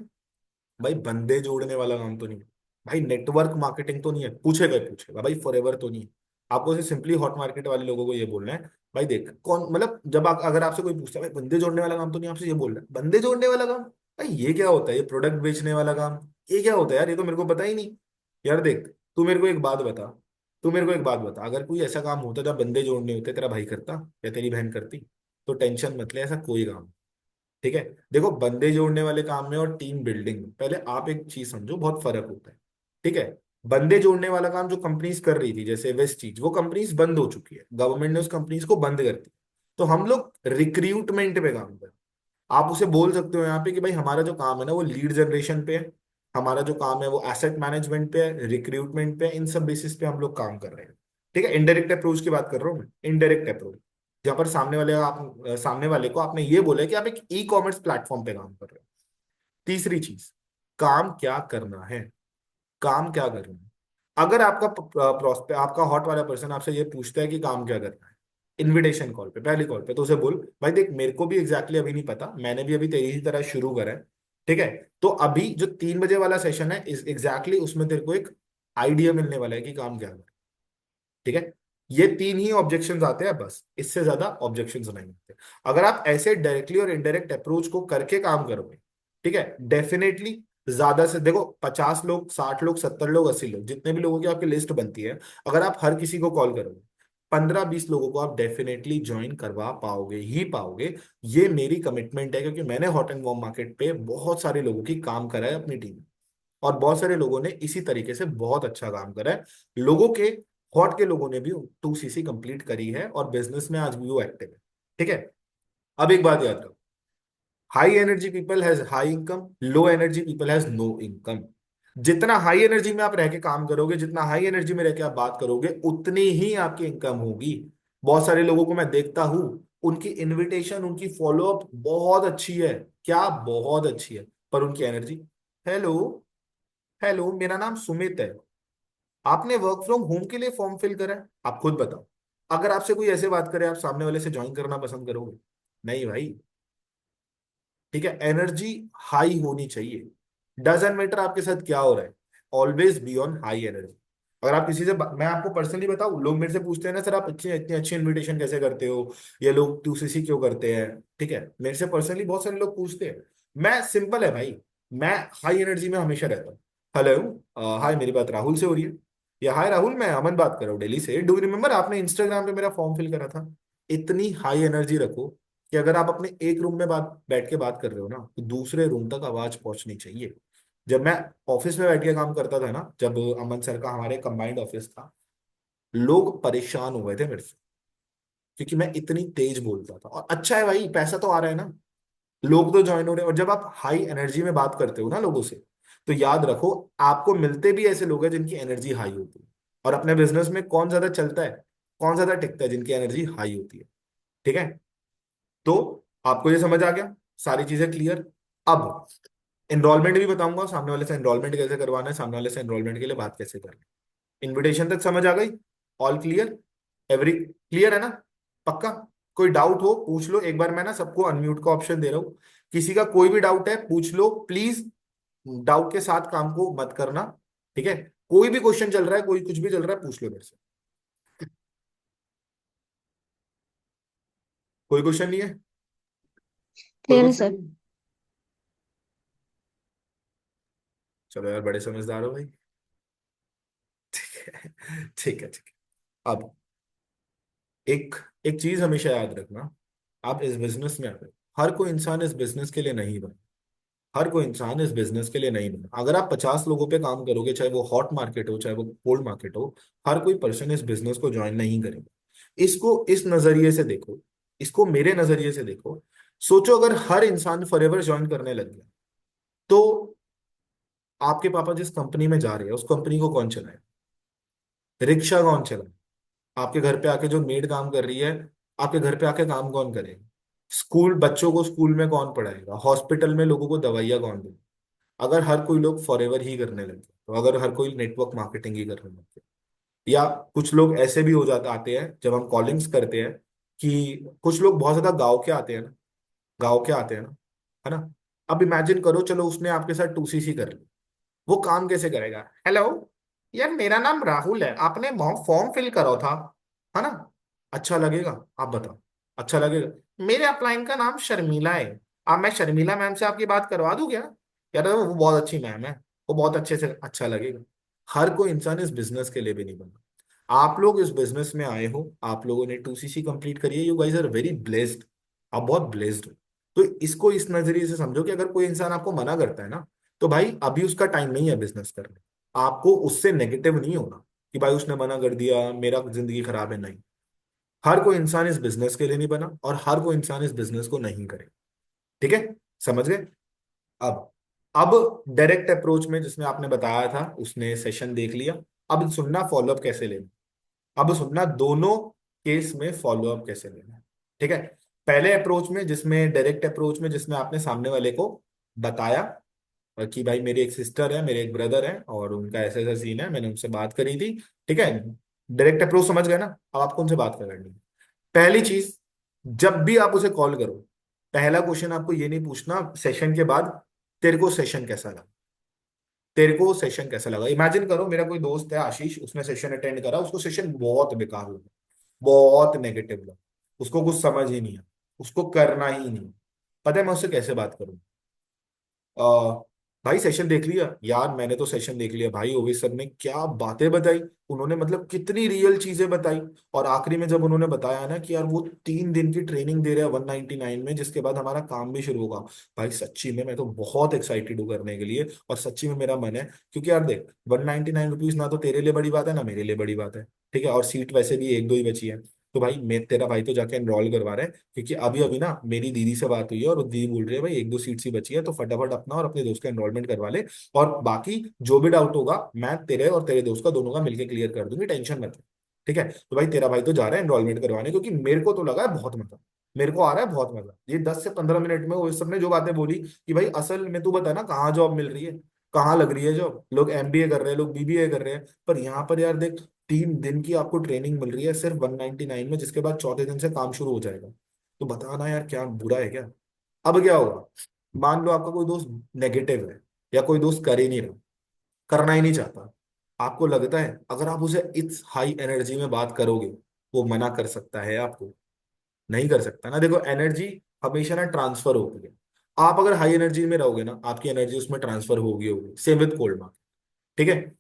भाई बंदे जोड़ने वाला काम तो नहीं है, भाई नेटवर्क मार्केटिंग तो नहीं है, पूछेगा ही पूछेगा भाई, फॉरएवर तो नहीं है। आपको उसे सिंपली हॉट मार्केट वाले लोगों को ये बोलना है, भाई देख कौन, मतलब जब आप, अगर आपसे कोई पूछता है भाई बंदे जोड़ने वाला काम तो नहीं, आपसे ये बोल रहा है बंदे जोड़ने वाला काम, भाई ये क्या होता है, ये प्रोडक्ट बेचने वाला काम, ये क्या होता है यार, ये तो मेरे को पता ही नहीं। यार देख, तू मेरे को एक बात बता, तू मेरे को एक बात बता, अगर कोई ऐसा काम होता जब बंदे जोड़ने होते, तेरा भाई करता या तेरी बहन करती? तो टेंशन मत ले, ऐसा कोई काम नहीं। ठीक है। देखो, बंदे जोड़ने वाले काम में और टीम बिल्डिंग में पहले आप एक चीज समझो, बहुत फर्क होता है। ठीक है। बंदे जोड़ने वाला काम जो कंपनीज कर रही थी जैसे वेस्टीज, वो कंपनीज बंद हो चुकी है, गवर्नमेंट ने उस कंपनीज को बंद कर दी। तो हम लोग रिक्रूटमेंट पे काम कर, आप उसे बोल सकते हो यहाँ पे कि भाई हमारा जो काम है ना वो लीड जनरेशन पे है, हमारा जो काम है वो एसेट मैनेजमेंट पे है, रिक्रूटमेंट पे है, इन सब बेसिस पे हम लोग काम कर रहे हैं। ठीक है। इनडायरेक्ट अप्रोच की बात कर रहा हूँ मैं, इनडायरेक्ट अप्रोच, जहां पर सामने वाले को आपने ये बोला है कि आप एक ई कॉमर्स प्लेटफॉर्म पे काम कर रहे हो। तीसरी चीज, काम क्या करना है, काम क्या करना है। अगर आपका प्रोस्पेक्ट, आपका हॉट वाला पर्सन आपसे ये पूछता है कि काम क्या करना है, इनविटेशन कॉल पे, पहली कॉल पे, तो उसे बोल भाई देख मेरे को भी एग्जैक्टली अभी नहीं पता, मैंने भी अभी तेरी ही तरह शुरू करा है। ठीक है। तो अभी जो 3 बजे वाला सेशन है, इस एग्जैक्टली उसमें तेरे को एक आइडिया मिलने वाला है कि काम क्या करना है। ठीक है। ये तीन ही ऑब्जेक्शंस आते हैं बस, इससे ज्यादा ऑब्जेक्शंस नहीं आते। अगर आप ऐसे डायरेक्टली और इनडायरेक्ट अप्रोच को करके काम करोगे, ठीक है, डेफिनेटली ज्यादा से, देखो 50 लोग, 60 लोग, 70 लोग, 80 लोग, जितने भी लोगों की आपकी लिस्ट बनती है, अगर आप हर किसी को कॉल करोगे, 15-20 लोगों को आप डेफिनेटली ज्वाइन करवा पाओगे ही पाओगे। ये मेरी कमिटमेंट है, क्योंकि मैंने हॉट एंड वार्म मार्केट पे बहुत सारे लोगों की काम करा है अपनी टीम में, और बहुत सारे लोगों ने इसी तरीके से बहुत अच्छा काम करा है। लोगों के, हॉट के लोगों ने भी 2CC कंप्लीट करी है और बिजनेस में आज भी वो एक्टिव है। ठीक है। अब एक बात याद रखो, high energy people has high income, low energy people has no income. जितना हाई एनर्जी में आप रह के काम करोगे, जितना हाई एनर्जी में रह के आप बात करोगे, उतनी ही आपकी इनकम होगी। बहुत सारे लोगों को मैं देखता हूं, उनकी इनविटेशन, उनकी फॉलोअप बहुत अच्छी है, क्या बहुत अच्छी है, पर उनकी एनर्जी, हेलो, हेलो मेरा नाम सुमित है, आपने वर्क फ्रॉम होम के लिए फॉर्म फिल करा है, आप खुद बताओ, अगर आपसे कोई ऐसे बात करे, आप सामने वाले से ज्वाइन करना पसंद करोगे? नहीं भाई। ठीक है। एनर्जी हाई होनी चाहिए, डजेंट मैटर आपके साथ क्या हो रहा है, always be on high energy. अगर आप किसी से मैं आपको पर्सनली बताऊं, लोग मेरे से पूछते हैं ना सर आप इतनी इतनी अच्छी इनविटेशन कैसे करते हो, ये लोग 2CC क्यों करते हैं? ठीक है, मेरे से पर्सनली बहुत सारे लोग पूछते हैं। मैं, सिंपल है भाई, मैं हाई एनर्जी में हमेशा रहता हूँ। हेलो, हाय, मेरी बात राहुल से हो रही है? या हाय राहुल, मैं अमन बात कर रहा हूँ दिल्ली से, डू यू रिमेम्बर आपने इंस्टाग्राम पे मेरा फॉर्म फिल करा था? इतनी हाई एनर्जी रखो कि अगर आप अपने एक रूम में बात बैठ के बात कर रहे हो ना, तो दूसरे रूम तक आवाज पहुंचनी चाहिए। जब मैं ऑफिस में बैठ के काम करता था ना, जब अमन सर का हमारे कंबाइंड ऑफिस था, लोग परेशान हो गए थे मेरे से, क्योंकि मैं इतनी तेज बोलता था। और अच्छा है भाई, पैसा तो आ रहा है ना, लोग तो ज्वाइन हो रहे हैं। और जब आप हाई एनर्जी में बात करते हो ना लोगों से, तो याद रखो, आपको मिलते भी ऐसे लोग हैं जिनकी एनर्जी हाई होती है। और अपने बिजनेस में कौन ज्यादा चलता है, कौन ज्यादा टिकता है? जिनकी एनर्जी हाई होती है। ठीक है। तो आपको ये समझ आ गया, सारी चीजें क्लियर। अब एनरोलमेंट भी बताऊंगा, सामने वाले से एनरोलमेंट कैसे करवाना है, सामने वाले से एनरोलमेंट के लिए बात कैसे करनी है। इनविटेशन तक समझ आ गई? All clear? एवरी क्लियर है ना? पक्का? कोई डाउट हो पूछ लो एक बार, मैं ना सबको अनम्यूट का ऑप्शन दे रहा हूँ, किसी का कोई भी डाउट है पूछ लो प्लीज। डाउट के साथ काम को मत करना। ठीक है। कोई भी क्वेश्चन चल रहा है, कोई कुछ भी चल रहा है, पूछ लो मेरे से। कोई क्वेश्चन नहीं है? कोई क्लियर है क्वेश्चन सर। नहीं? चलो यार, बड़े समझदार हो भाई। ठीक है, ठीक है, ठीक है। अब एक एक चीज हमेशा याद रखना, आप इस बिजनेस में आ गए, हर कोई इंसान इस बिजनेस के लिए नहीं बना, हर कोई इंसान इस बिजनेस के लिए नहीं बना। अगर आप 50 लोगों पे काम करोगे, चाहे वो हॉट मार्केट हो चाहे वो कोल्ड मार्केट हो, हर कोई पर्सन इस बिजनेस को ज्वाइन नहीं करेगा। इसको इस नजरिए से देखो, इसको मेरे नजरिए से देखो। सोचो अगर हर इंसान फॉरएवर ज्वाइन करने लग गया, तो आपके पापा जिस कंपनी में जा रहे हैं, उस कंपनी को कौन चलाए? रिक्शा कौन चलाए? आपके घर पे आके जो मेड काम कर रही है, आपके घर पे आके काम कौन करेगा? स्कूल, बच्चों को स्कूल में कौन पढ़ाएगा? हॉस्पिटल में लोगों को दवाइयाँ कौन देगा? अगर हर कोई लोग फॉरएवर ही करने लगे, तो अगर हर कोई नेटवर्क मार्केटिंग ही करने लगे, या कुछ लोग ऐसे भी हो जाते आते हैं जब हम कॉलिंग्स करते हैं, कि कुछ लोग बहुत ज्यादा गाँव के आते हैं ना, गाँव के आते हैं ना, है ना? अब इमेजिन करो, चलो उसने आपके साथ 2CC कर ली, वो काम कैसे करेगा? हेलो, यार मेरा नाम राहुल है, आपने फॉर्म फिल करो था, है ना? अच्छा लगेगा? आप बताओ, अच्छा लगेगा? मेरे अपलाइन का नाम शर्मिला है। अब मैं शर्मिला मैम से आपकी बात करवा दूं क्या? यार वो बहुत अच्छी मैम है, वो बहुत अच्छे से, अच्छा लगेगा। हर कोई इंसान इस बिजनेस के लिए भी नहीं बना। आप लोग इस बिजनेस में आए हो, आप लोगों ने 2CC कंप्लीट करी है, you guys are very blessed. आप बहुत ब्लेस्ड हो। तो इसको इस नजरिए से समझो कि अगर कोई इंसान आपको मना करता है ना, तो भाई अभी उसका टाइम नहीं है बिजनेस करने। आपको उससे नेगेटिव नहीं होना कि भाई उसने मना कर दिया, मेरा जिंदगी खराब है, नहीं। हर कोई इंसान इस बिजनेस के लिए नहीं बना, और हर कोई इंसान इस बिजनेस को नहीं करे। ठीक है? समझ गए? अब अब डायरेक्ट अप्रोच में जिसमें आपने बताया था, उसने सेशन देख लिया। अब सुनना फॉलोअप कैसे लेना। अब सुनना दोनों केस में फॉलोअप कैसे लेना है। ठीक है? पहले अप्रोच में, जिसमें डायरेक्ट अप्रोच में, जिसमें आपने सामने वाले को बताया कि भाई मेरी एक सिस्टर है, मेरे एक ब्रदर है, और उनका ऐसा ऐसा सीन है, मैंने उनसे बात करी थी। ठीक है? डायरेक्ट अप्रोच समझ गए ना? अब आपको उनसे बात करनी है। पहली चीज, जब भी आप उसे कॉल करो, पहला क्वेश्चन आपको ये नहीं पूछना सेशन के बाद, तेरे को सेशन कैसा लगा। तेरे को सेशन कैसा लगा? इमेजिन करो, मेरा कोई दोस्त है आशीष, उसने सेशन अटेंड करा, उसको सेशन बहुत बेकार लगा, बहुत नेगेटिव लगा, उसको कुछ समझ ही नहीं है, उसको करना ही नहीं। पता है मैं उससे कैसे बात करूं? आ, भाई सेशन देख लिया? यार मैंने तो सेशन देख लिया भाई, ओवी सर ने क्या बातें बताई, उन्होंने मतलब कितनी रियल चीजें बताई। और आखिरी में जब उन्होंने बताया ना कि यार वो 3 दिन की ट्रेनिंग दे रहे हैं 199 में, जिसके बाद हमारा काम भी शुरू होगा, भाई सच्ची में मैं तो बहुत एक्साइटेड हूँ करने के लिए, और सच्ची में मेरा मन है। क्योंकि यार देख, 199 रुपीज ना तो तेरे लिए बड़ी बात है, ना मेरे लिए बड़ी बात है। ठीक है? और सीट वैसे भी एक दो ही बची है। तो भाई मैं, तेरा भाई तो जाके एनरोल करवा रहा है, क्योंकि अभी अभी ना मेरी दीदी से बात हुई है, और वो दीदी बोल रही है भाई एक दो सीट्स ही बची है, तो फटाफट अपना और अपने दोस्त का एनरोलमेंट करवा ले। और बाकी जो भी डाउट होगा, मैं तेरे और तेरे दोस्त का दोनों का मिलकर क्लियर कर दूंगी, टेंशन मत ले। ठीक है? तो भाई तेरा भाई तो जा रहा है एनरोलमेंट करवाने, क्योंकि मेरे को तो लगा है बहुत मजा, मेरे को आ रहा है बहुत मजा। ये 10 से 15 मिनट में वो इस सबने जो बातें बोली कि भाई असल में तू बता ना कहाँ जॉब मिल रही है, कहाँ लग रही है जॉब। लोग MBA कर रहे हैं, लोग BBA कर रहे हैं, पर यहाँ पर यार देख, 3 दिन की आपको ट्रेनिंग मिल रही है सिर्फ 199 में, जिसके बाद चौथे दिन से काम शुरू हो जाएगा। तो बताना यार, क्या बुरा है क्या? अब क्या होगा? मान लो आपका कोई दोस्त नेगेटिव है, या कोई दोस्त कर ही नहीं रहा, करना ही नहीं चाहता, आपको लगता है अगर आप उसे इस हाई एनर्जी में बात करोगे, वो मना कर सकता है आपको? नहीं कर सकता ना। देखो एनर्जी हमेशा ना ट्रांसफर होती है। आप अगर हाई एनर्जी में रहोगे ना, आपकी एनर्जी उसमें ट्रांसफर होगी होगी, सेम विद कोल्ड मार्क। ठीक है?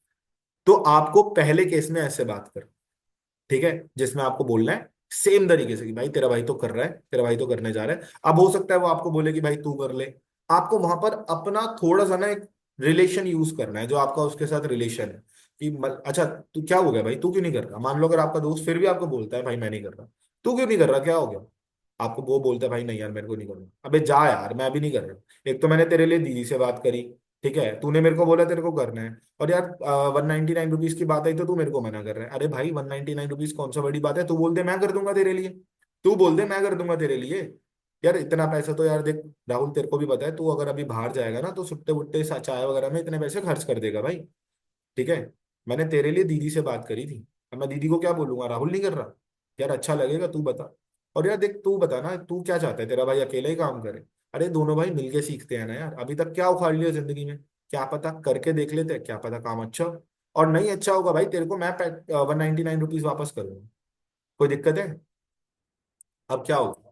तो आपको पहले केस में ऐसे बात कर, ठीक है, जिसमें आपको बोलना है सेम तरीके से कि भाई तेरा भाई तो कर रहा है, तेरा भाई तो करने जा रहा है। अब हो सकता है वो आपको बोले कि भाई तू कर ले। आपको वहां पर अपना थोड़ा सा ना एक रिलेशन यूज करना है, जो आपका उसके साथ रिलेशन है, कि अच्छा तू क्या हो गया भाई, तू क्यों नहीं कर रहा? मान लो अगर आपका दोस्त फिर भी आपको बोलता है भाई मैं नहीं कर रहा, तू क्यों नहीं कर रहा, क्या हो गया? आपको वो बोलता है भाई नहीं यार मेरे को नहीं करना, अबे जा यार मैं भी नहीं कर रहा, एक तो मैंने तेरे लिए दीदी से बात करी, ठीक है, तूने मेरे को बोला तेरे को करना है, और यार 199 रुपीज की बात आई तो तू मेरे को मना कर रहा है। अरे भाई 199 रुपीज कौन सा बड़ी बात है? तू बोल दे मैं कर दूंगा तेरे लिए, तू बोल दे मैं कर दूंगा तेरे लिए। यार इतना पैसा तो यार देख राहुल, तेरे को भी पता है, तू अगर अभी बाहर जाएगा ना तो सुट्टे बुट्टे चाय वगैरह में इतने पैसे खर्च कर देगा भाई। ठीक है? मैंने तेरे लिए दीदी से बात करी थी, अब मैं दीदी को क्या बोलूंगा राहुल नहीं कर रहा? यार अच्छा लगेगा? तू बता। और यार देख तू बता ना, तू क्या चाहता है, तेरा भाई अकेला ही काम करे? अरे दोनों भाई मिलके सीखते हैं ना यार, अभी तक क्या उखाड़ लिया जिंदगी में? क्या पता करके देख लेते हैं, क्या पता काम अच्छा हो। और नहीं अच्छा होगा भाई, तेरे को मैं 199 रुपीज वापस कर दूंगा, कोई दिक्कत है? अब क्या होगा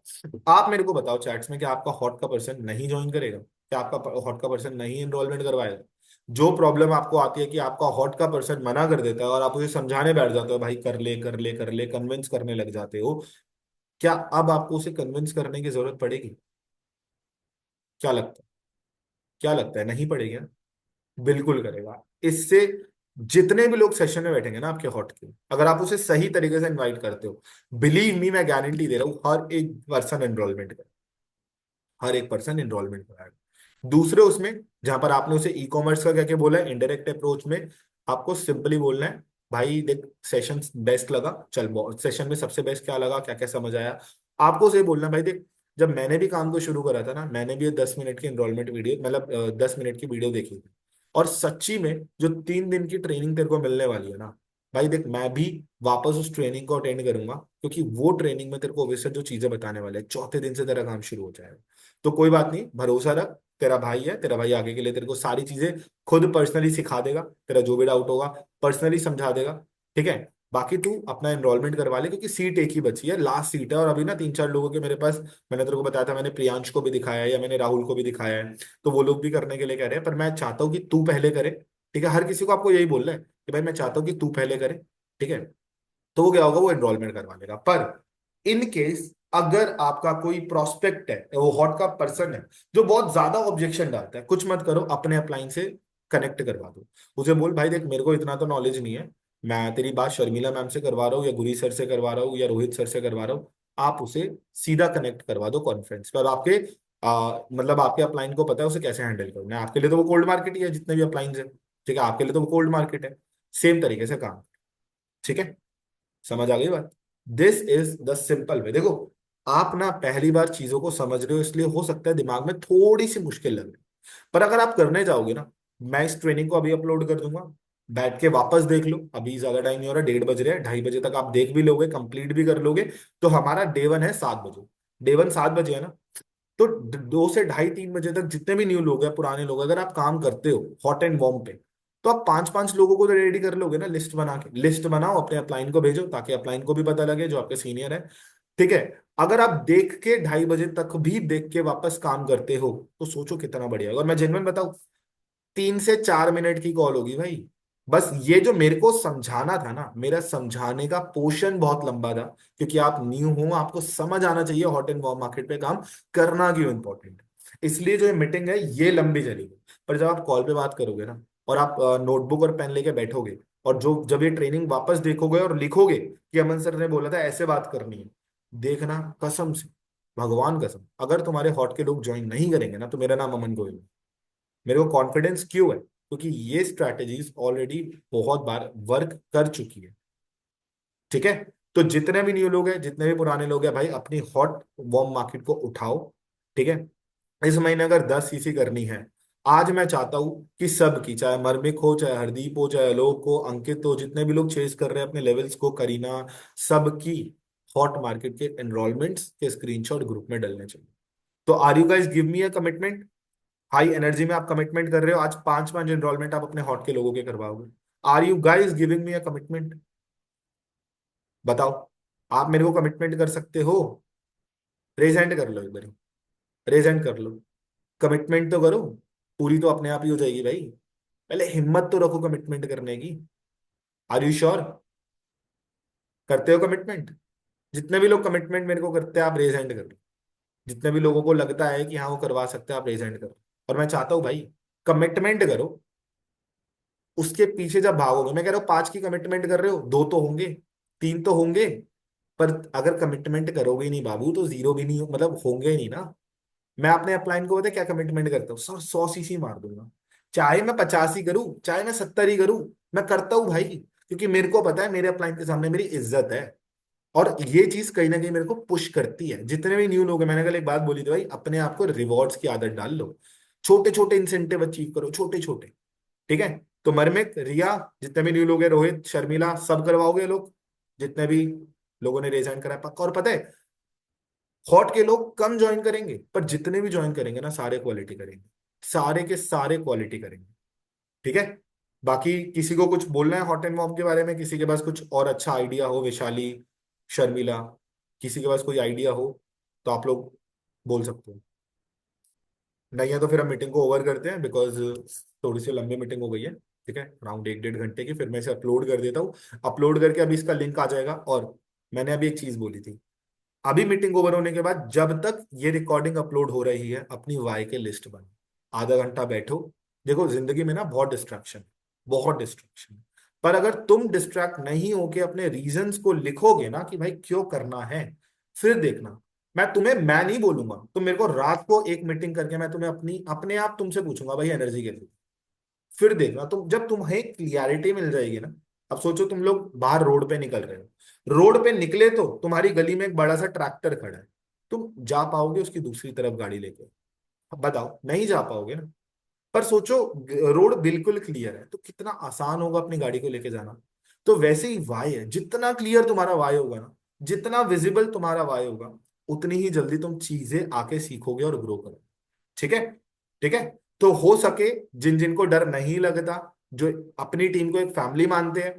आप मेरे को बताओ चैट्स में, कि आपका हॉट का पर्सन नहीं ज्वाइन करेगा? क्या आपका हॉट का पर्सन नहीं एनरोलमेंट करवाएगा? जो प्रॉब्लम आपको आती है कि आपका हॉट का पर्सन मना कर देता है, और आप उसे समझाने बैठ जाते हो भाई कर ले कर ले कर ले, कन्विंस करने लग जाते हो, क्या अब आपको उसे कन्विंस करने की जरूरत पड़ेगी? क्या लगता है? क्या लगता है नहीं पड़ेगी ना? बिल्कुल करेगा। इससे जितने भी लोग सेशन में बैठेंगे ना आपके हॉट के, अगर आप उसे सही तरीके से इनवाइट करते हो, बिलीव मी मैं गारंटी दे रहा हूँ हर एक पर्सन एनरोलमेंट, हर एक पर्सन एनरोलमेंट कराएगा। दूसरे उसमें, जहां पर आपने उसे ई-कॉमर्स का क्या क्या बोला है, इनडायरेक्ट अप्रोच में आपको सिंपली बोलना है भाई देख सेशन बेस्ट लगा, चल सेशन में सबसे बेस्ट क्या लगा, क्या क्या समझ आया। आपको उसे बोलना है, भाई देख जब मैंने भी काम को शुरू करा था ना, मैंने भी ये 10 मिनट की एनरोलमेंट वीडियो, मतलब 10 मिनट की वीडियो देखी थी। और सच्ची में जो 3 दिन की ट्रेनिंग तेरे को मिलने वाली है ना, भाई देख मैं भी वापस उस ट्रेनिंग को अटेंड करूंगा, क्योंकि वो ट्रेनिंग में तेरे को वैसे जो चीजें बताने वाले हैं, चौथे दिन से तेरा काम शुरू हो जाएगा। तो कोई बात नहीं, भरोसा रख, तेरा भाई है, तेरा भाई आगे के लिए तेरे को सारी चीजें खुद पर्सनली सिखा देगा, तेरा जो भी डाउट होगा पर्सनली समझा देगा। ठीक है। बाकी तू अपना एनरोलमेंट करवा ले, क्योंकि सीट एक ही बची है, लास्ट सीट है। और अभी ना 3-4 लोगों के मेरे पास, मैंने तेरे को बताया था, मैंने प्रियांश को भी दिखाया है या मैंने राहुल को भी दिखाया है, तो वो लोग भी करने के लिए कह रहे हैं। पर मैं चाहता हूँ कि तू पहले करे। ठीक है, हर किसी को आपको यही बोलना है कि भाई मैं चाहता हूँ कि तू पहले करे। ठीक है। तो वो क्या होगा, वो एनरोलमेंट करवा लेगा। पर इन केस अगर आपका कोई प्रोस्पेक्ट है, वो हॉट का पर्सन है जो बहुत ज्यादा ऑब्जेक्शन डालता है, कुछ मत करो, अपने अपलाइन से कनेक्ट करवा दो। उसे बोल भाई देख, मेरे को इतना तो नॉलेज नहीं है, मैं तेरी बात शर्मिला मैम से करवा रहा हूँ या गुरी सर से करवा रहा हूँ या रोहित सर से करवा रहा हूँ। आप उसे सीधा कनेक्ट करवा दो कॉन्फ्रेंस पर। आपके मतलब आपके अपलाइन को पता है उसे कैसे हैंडल करना है। आपके लिए तो वो कोल्ड मार्केट ही है, जितने भी अपलाइंस है। ठीक है, आपके लिए तो वो कोल्ड मार्केट है। सेम तरीके से काम। ठीक है, समझ आ गई बात। This is the simple way. देखो, आप ना पहली बार चीजों को समझ रहे हो, इसलिए हो सकता है दिमाग में थोड़ी सी मुश्किल लगे, पर अगर आप करने जाओगे ना, मैं इस ट्रेनिंग को अभी अपलोड कर दूंगा, बैठ के वापस देख लो। अभी ज्यादा टाइम नहीं हो रहा, 1:30 बज रहे हैं, 2:30 बजे तक आप देख भी लोगे, कंप्लीट भी कर लोगे। तो हमारा डे 1 है 7 बजे। डे 1 7 बजे है ना, तो 2 से ढाई 3 बजे तक जितने भी न्यू लोग हैं, पुराने लोग, अगर आप काम करते हो हॉट एंड वार्म पे, तो आप 5-5 लोगों को तो रेडी कर लोगे ना, लिस्ट बना के। लिस्ट बनाओ, अपने अपलाइन को भेजो, ताकि अपलाइन को भी पता लगे जो आपके सीनियर है। ठीक है। अगर आप देख के 2:30 बजे तक भी देख के वापस काम करते हो, तो सोचो कितना बढ़िया होगा। और मैं जेन्युइन बताऊं, 3 से 4 मिनट की कॉल होगी भाई। बस ये जो मेरे को समझाना था ना, मेरा समझाने का पोर्शन बहुत लंबा था, क्योंकि आप न्यू हो, आपको समझ आना चाहिए हॉट एंड वार्म मार्केट पे काम करना क्यों इंपॉर्टेंट है। इसलिए जो ये मीटिंग है ये लंबी चलेगी। पर जब आप कॉल पे बात करोगे ना, और आप नोटबुक और पेन लेके बैठोगे, और जो जब ये ट्रेनिंग वापस देखोगे और लिखोगे कि अमन सर ने बोला था ऐसे बात करनी है, देखना कसम से, भगवान कसम, अगर तुम्हारे हॉट के लोग ज्वाइन नहीं करेंगे ना, तो मेरा नाम अमन गोयल है। मेरे को कॉन्फिडेंस क्यों है, क्योंकि ये स्ट्रैटेजीज ऑलरेडी बहुत बार वर्क कर चुकी है। ठीक है। तो जितने भी न्यू लोग हैं, जितने भी पुराने लोग हैं भाई, अपनी हॉट वार्म मार्केट को उठाओ। ठीक है। इस महीने अगर 10 सीसी करनी है, आज मैं चाहता हूं कि सबकी, चाहे मर्मिक हो, चाहे हरदीप हो, चाहे आलोक हो, अंकित हो, जितने भी लोग चेस कर रहे हैं अपने लेवल्स को, करीना, सबकी हॉट मार्केट के एनरोलमेंट्स के स्क्रीनशॉट ग्रुप में डलने चाहिए। तो are you guys give me a commitment? High energy में आप कमिटमेंट कर रहे हो, आज 5-5 एनरोलमेंट आप अपने हॉट के लोगों के करवाओगे। Are you guys giving me a commitment? बताओ। आप मेरे को कमिटमेंट कर सकते हो? रेज हैंड कर लो एक बार, रेज हैंड कर लो। कमिटमेंट तो करो, पूरी तो अपने आप ही हो जाएगी भाई। पहले हिम्मत तो रखो कमिटमेंट करने की। Are you sure? करते हो कमिटमेंट? जितने भी लोग कमिटमेंट मेरे को करते हैं, आप रेज हैंड कर लो। जितने भी लोगों को लगता है कि हाँ वो करवा सकते हैं, आप रेज हैंड करो। और मैं चाहता हूँ भाई, कमिटमेंट करो। उसके पीछे जब भागोगे, मैं कह रहा हूँ 5 की कमिटमेंट कर रहे हो, 2 तो होंगे, 3 तो होंगे। पर अगर कमिटमेंट करोगे ही नहीं बाबू, तो 0 भी नहीं, मतलब होंगे ही नहीं ना। मैं अपने अपलाइन को पता है क्या कमिटमेंट करता हूँ सर? 100 सीसी मार दूंगा। चाहे मैं 50 ही करूँ, चाहे मैं 70 ही करूँ, मैं करता हूँ भाई। क्योंकि मेरे को पता है मेरे अपलाइन के सामने मेरी इज्जत है। और ये चीज कहीं ना कहीं मेरे को पुश करती है। जितने भी न्यू लोग हैं, मैंने कल एक बात बोली थी भाई, अपने आप को रिवॉर्ड्स की आदत डाल लो। छोटे छोटे इंसेंटिव अचीव करो, छोटे छोटे। ठीक है। तो मरमिक, रिया, जितने भी न्यू लोग हैं, रोहित, शर्मिला, सब करवाओगे ये लोग, जितने भी लोगों ने रिजाइन करा है पक्का। और पता है, हॉट के लोग कम ज्वाइन करेंगे, पर जितने भी ज्वाइन करेंगे ना, सारे क्वालिटी करेंगे, सारे के सारे क्वालिटी करेंगे। ठीक है। बाकी किसी को कुछ बोलना है हॉट एंड मॉम के बारे में? किसी के पास कुछ और अच्छा आइडिया हो, वैशाली, शर्मिला, किसी के पास कोई आइडिया हो, तो आप लोग बोल सकते हो। नहीं है तो फिर हम मीटिंग को ओवर करते हैं, बिकॉज थोड़ी सी लंबी मीटिंग हो गई है। ठीक है, अराउंड 1-1.5 घंटे की। फिर मैं इसे अपलोड कर देता हूँ। अपलोड करके अभी इसका लिंक आ जाएगा। और मैंने अभी एक चीज बोली थी, अभी मीटिंग ओवर होने के बाद जब तक ये रिकॉर्डिंग अपलोड हो रही है, अपनी वाई के लिस्ट बनो, आधा घंटा बैठो। देखो, जिंदगी में ना बहुत डिस्ट्रैक्शन, बहुत डिस्ट्रैक्शन। पर अगर तुम डिस्ट्रैक्ट नहीं होके अपने रीजंस को लिखोगे ना कि भाई क्यों करना है, फिर देखना। मैं नहीं बोलूंगा, तुम मेरे को रात को एक मीटिंग करके मैं तुम्हें अपनी अपने आप तुमसे पूछूंगा भाई एनर्जी कैसी। फिर देखना, तुम जब तुम्हें क्लियरिटी मिल जाएगी ना। अब सोचो तुम लोग बाहर रोड पे निकल रहे हो, रोड पे निकले तो तुम्हारी गली में एक बड़ा सा ट्रैक्टर खड़ा है, तुम जा पाओगे उसकी दूसरी तरफ गाड़ी लेके? अब बताओ, नहीं जा पाओगे ना। पर सोचो, रोड बिल्कुल क्लियर है, तो कितना आसान होगा अपनी गाड़ी को लेके जाना। तो वैसे ही वाई है, जितना क्लियर तुम्हारा वाई होगा ना, जितना विजिबल तुम्हारा वाई होगा, उतनी ही जल्दी तुम चीजें आके सीखोगे और ग्रो करोगे। ठीक है। ठीक है। तो हो सके जिन जिनको डर नहीं लगता, जो अपनी टीम को एक फैमिली मानते हैं,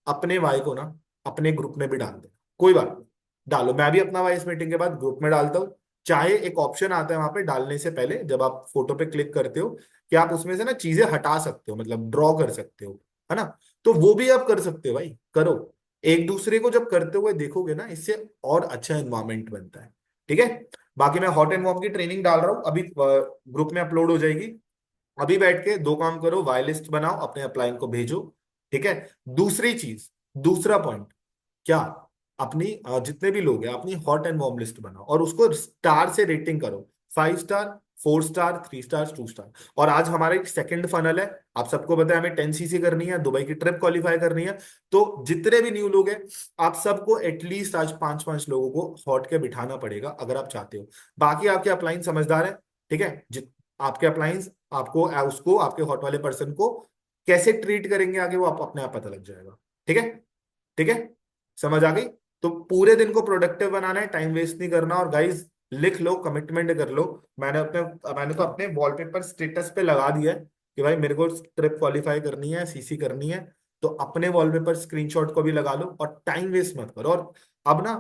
अपने वाई को ना अपने ग्रुप में भी डाल दे, कोई बात नहीं, डालो। मैं भी अपना वाई इस मीटिंग के बाद ग्रुप में डालता हूँ। चाहे एक ऑप्शन आता है वहां पे डालने से पहले, जब आप फोटो पे क्लिक करते हो, कि आप उसमें से ना चीजें हटा सकते हो, मतलब ड्रॉ कर सकते हो, है ना। तो वो भी आप कर सकते हो भाई, करो। एक दूसरे को जब करते हुए देखोगे ना, इससे और अच्छा एनवायरमेंट बनता है। ठीक है। बाकी मैं हॉट एंड वॉर्म की ट्रेनिंग डाल रहा हूँ अभी, ग्रुप में अपलोड हो जाएगी। अभी बैठ के दो काम करो, वाई लिस्ट बनाओ, अपने अपलाइन को भेजो। ठीक है। दूसरी चीज, दूसरा पॉइंट, क्या, अपनी जितने भी लोग हैं अपनी हॉट एंड वार्म लिस्ट बनाओ और उसको स्टार से रेटिंग करो। 5 स्टार, 4 स्टार, 3 स्टार, 2 स्टार। और आज हमारा एक सेकंड फनल है। आप सबको पता है हमें 10 सीसी करनी है, दुबई की ट्रिप क्वालिफाई करनी है। तो जितने भी न्यू लोग हैं, आप सबको एटलीस्ट आज 5-5 लोगों को हॉट के बिठाना पड़ेगा अगर आप चाहते हो। बाकी आपके अपलाइन समझदार है। ठीक है। आपके अपलाइंस आपको उसको आपके हॉट वाले पर्सन को कैसे ट्रीट करेंगे आगे, वो आप अपने आप पता लग जाएगा। ठीक है। ठीक है। समझ आ गई। तो पूरे दिन को प्रोडक्टिव बनाना है, टाइम वेस्ट नहीं करना। और गाइस, लिख लो, कमिटमेंट कर लो। मैंने तो अपने वॉलपेपर स्टेटस पे लगा दिया है कि भाई मेरे को ट्रिप क्वालिफाई करनी है, सीसी करनी है। तो अपने वॉलपेपर स्क्रीनशॉट को भी लगा लो और टाइम वेस्ट मत करो। और अब ना